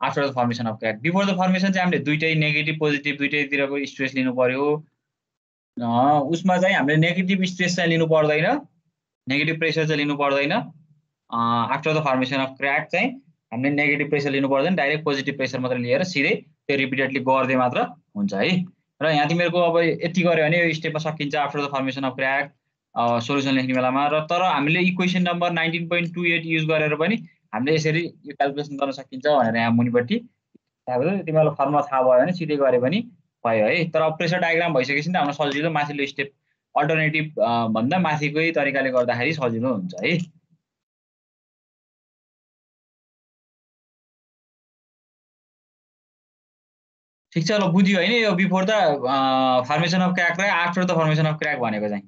after the formation of crack before the formation चाहिँ हामीले दुईटै नेगेटिभ पोजिटिभ दुईटैतिरको स्ट्रेस लिनु पर्यो उसमा चाहिँ हामीले नेगेटिभ स्ट्रेस चाहिँ लिनु पर्दैन नेगेटिभ प्रेसर चाहिँ लिनु पर्दैन after the formation of crack चाहिँ हामीले नेगेटिभ प्रेसर लिनु पर्दैन डाइरेक्ट पोजिटिभ प्रेसर मात्र लिएर सिधै त्यो रिपिटेडली गर्दै मात्र हुन्छ है र यहाँ तिमीहरुको अब यति गर्यो भने यो स्टेपमा सकिन्छ after the formation of crack solution लेख्ने बेलामा र तर हामीले इक्वेसन नम्बर 19.28 युज गरेर पनि हामीले यसरी यो क्याल्कुलेसन गर्न सकिन्छ भनेर यहाँ मुनिपट्टि तिमीहरुलाई फर्मुला थाहा भयो भने सिधै गरे पनि भयो है तर प्रेसर डायग्राम भइसकेपछि त हाम्रो सजिलो माथिल्लो स्टेप अल्टरनेटिभ भन्दा माथिकै तरिकाले गर्दाखेरि सजिलो हुन्छ है ठीक छ ल बुझ्यो हैन यो before the formation of crack र after the formation of crack भनेको चाहिँ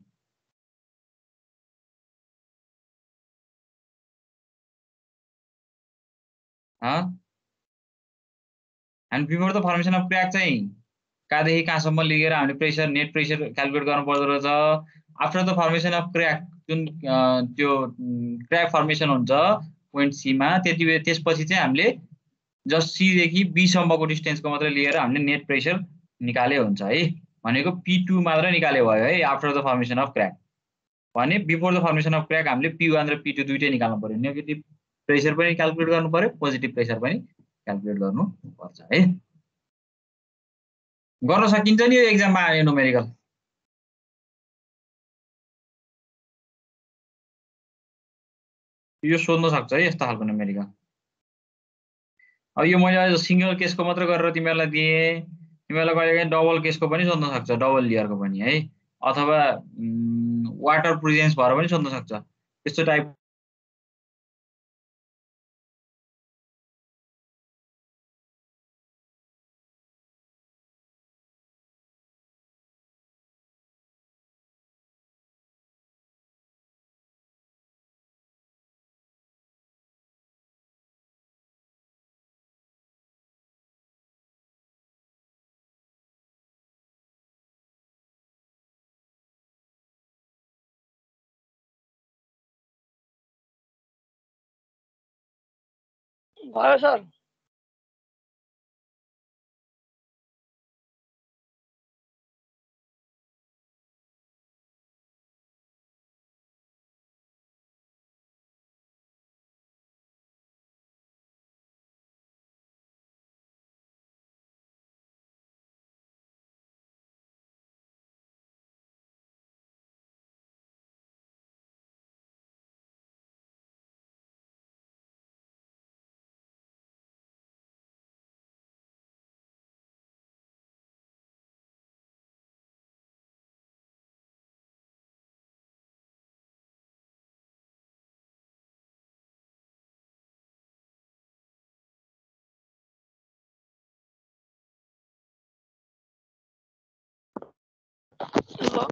हामी before the formation of crack चाहिँ कहाँदेखि कहाँसम्म लिएर हामीले प्रेसर नेट प्रेसर क्याल्कुलेट गर्नु पर्दो रहेछ after the formation of crack जुन त्यो क्र्याक फर्मेसन हुन्छ पोइन्ट सी मा त्यसपछि चाहिँ हामीले जस्ट सी देखि बी सम्मको डिस्टेन्सको मात्र लिएर हामीले नेट प्रेसर निकाले हुन्छ है भनेको P2 मात्र निकाले भयो है after the formation of crack भने before the formation of crack हामीले P1 र P2 दुईटै निकाल्नु पर्यो नेगेटिभ प्रेसर पनि क्याल्कुलेट गर्नु पर्यो पोजिटिभ प्रेसर पनि क्याल्कुलेट गर्नु पर्छ है गर्न सकिन्छ नि यो एक्जाममा आयो न्युमेरिकल यो सोध्न सक्छ है यस्तो खालको न्युमेरिकल अब यो मैले सिंगल केसको मात्र गरेर तिमीहरुलाई दिए तिमीहरुलाई कहिलेकाहीँ डबल केसको पनि सोध्न सक्छ डबल लेयरको पनि है अथवा वाटर प्रेजेन्स भएर पनि सोध्न सक्छ त्यस्तो टाइप भयो सर ल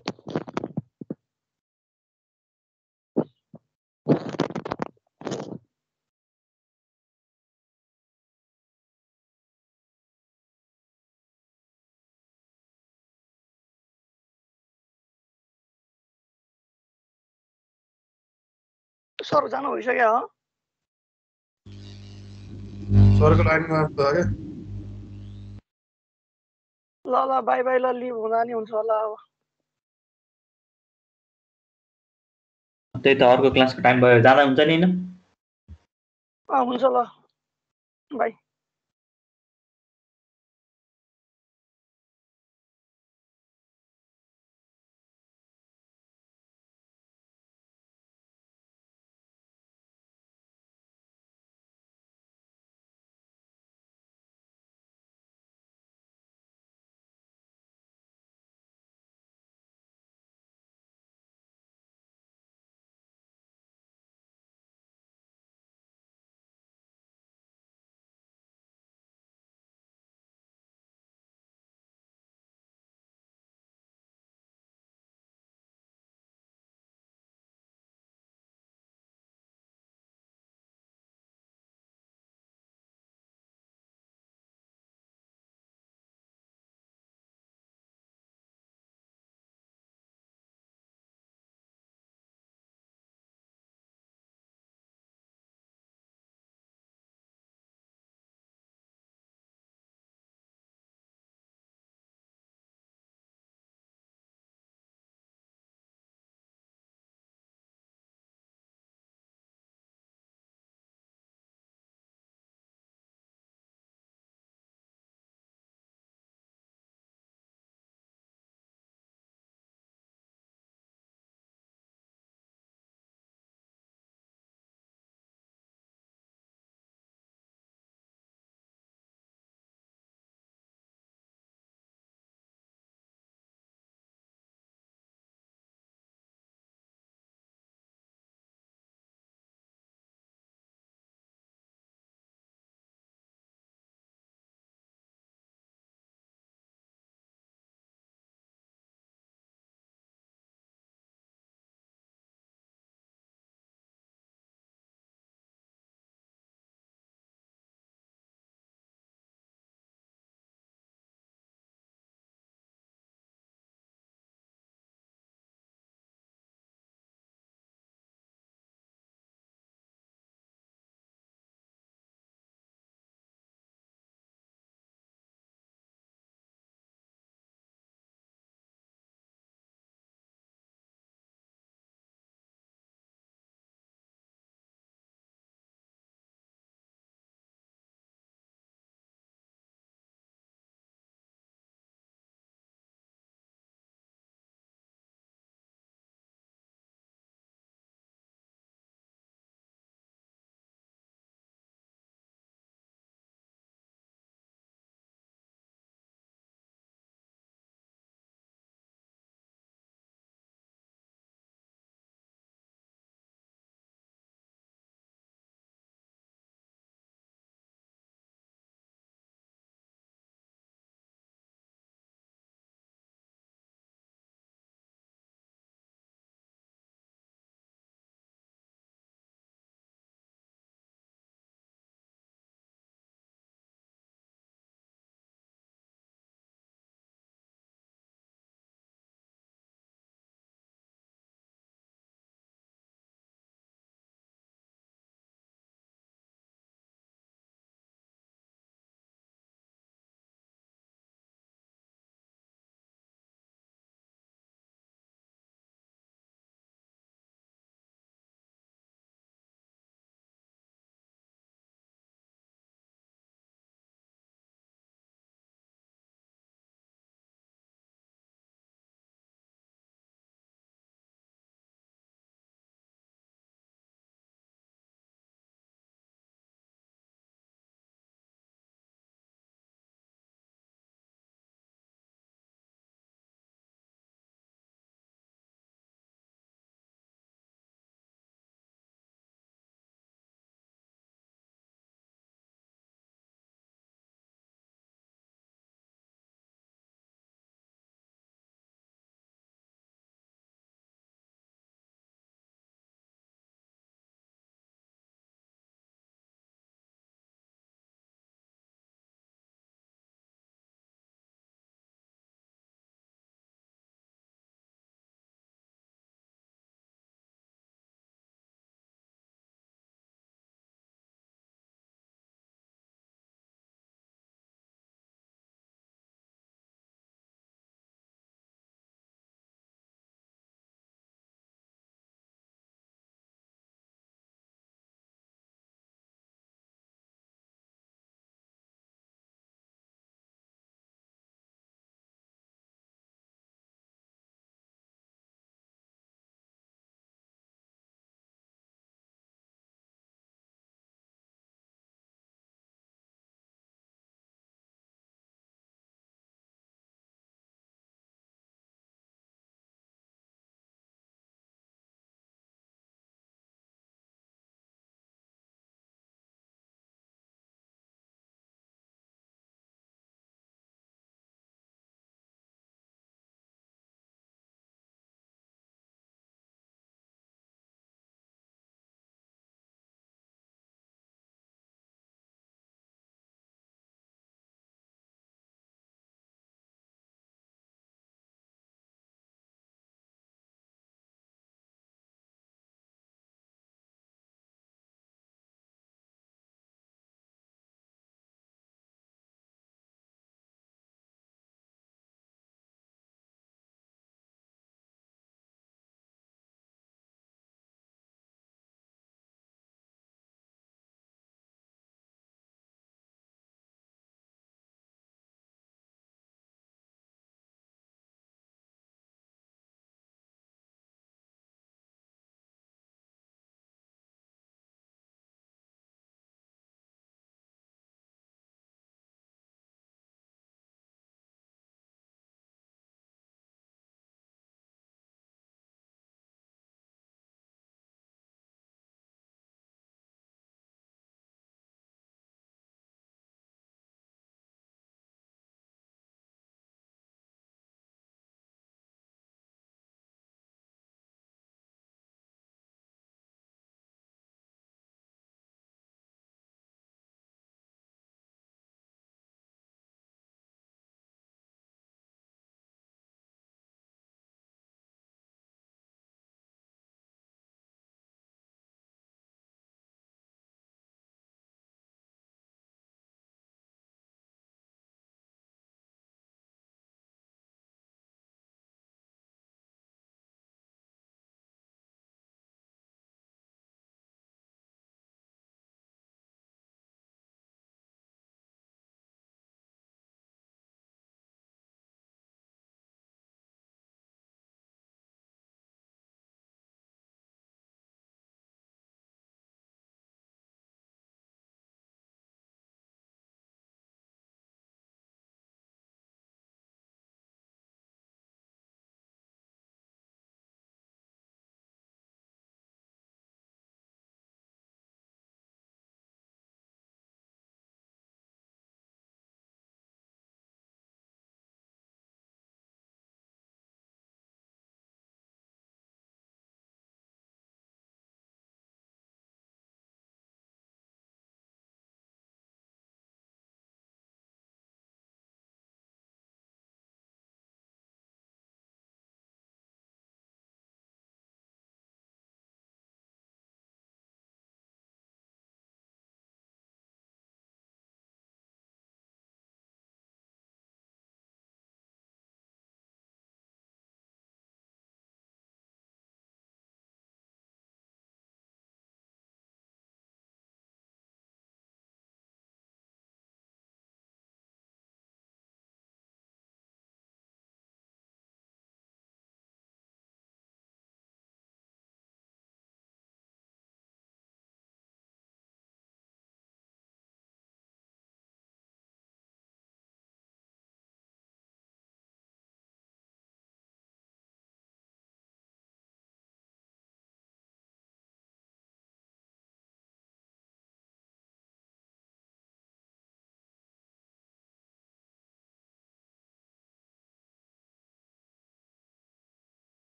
सर जानु भइसक्यो हो सरको लाइनमा त क्या ल ल बाई बाई ल लिभ हुँदा नि हुन्छ होला अब त्यही त अर्को क्लासको टाइम भयो जाँदा हुन्छ नि हैन हुन्छ ल बाई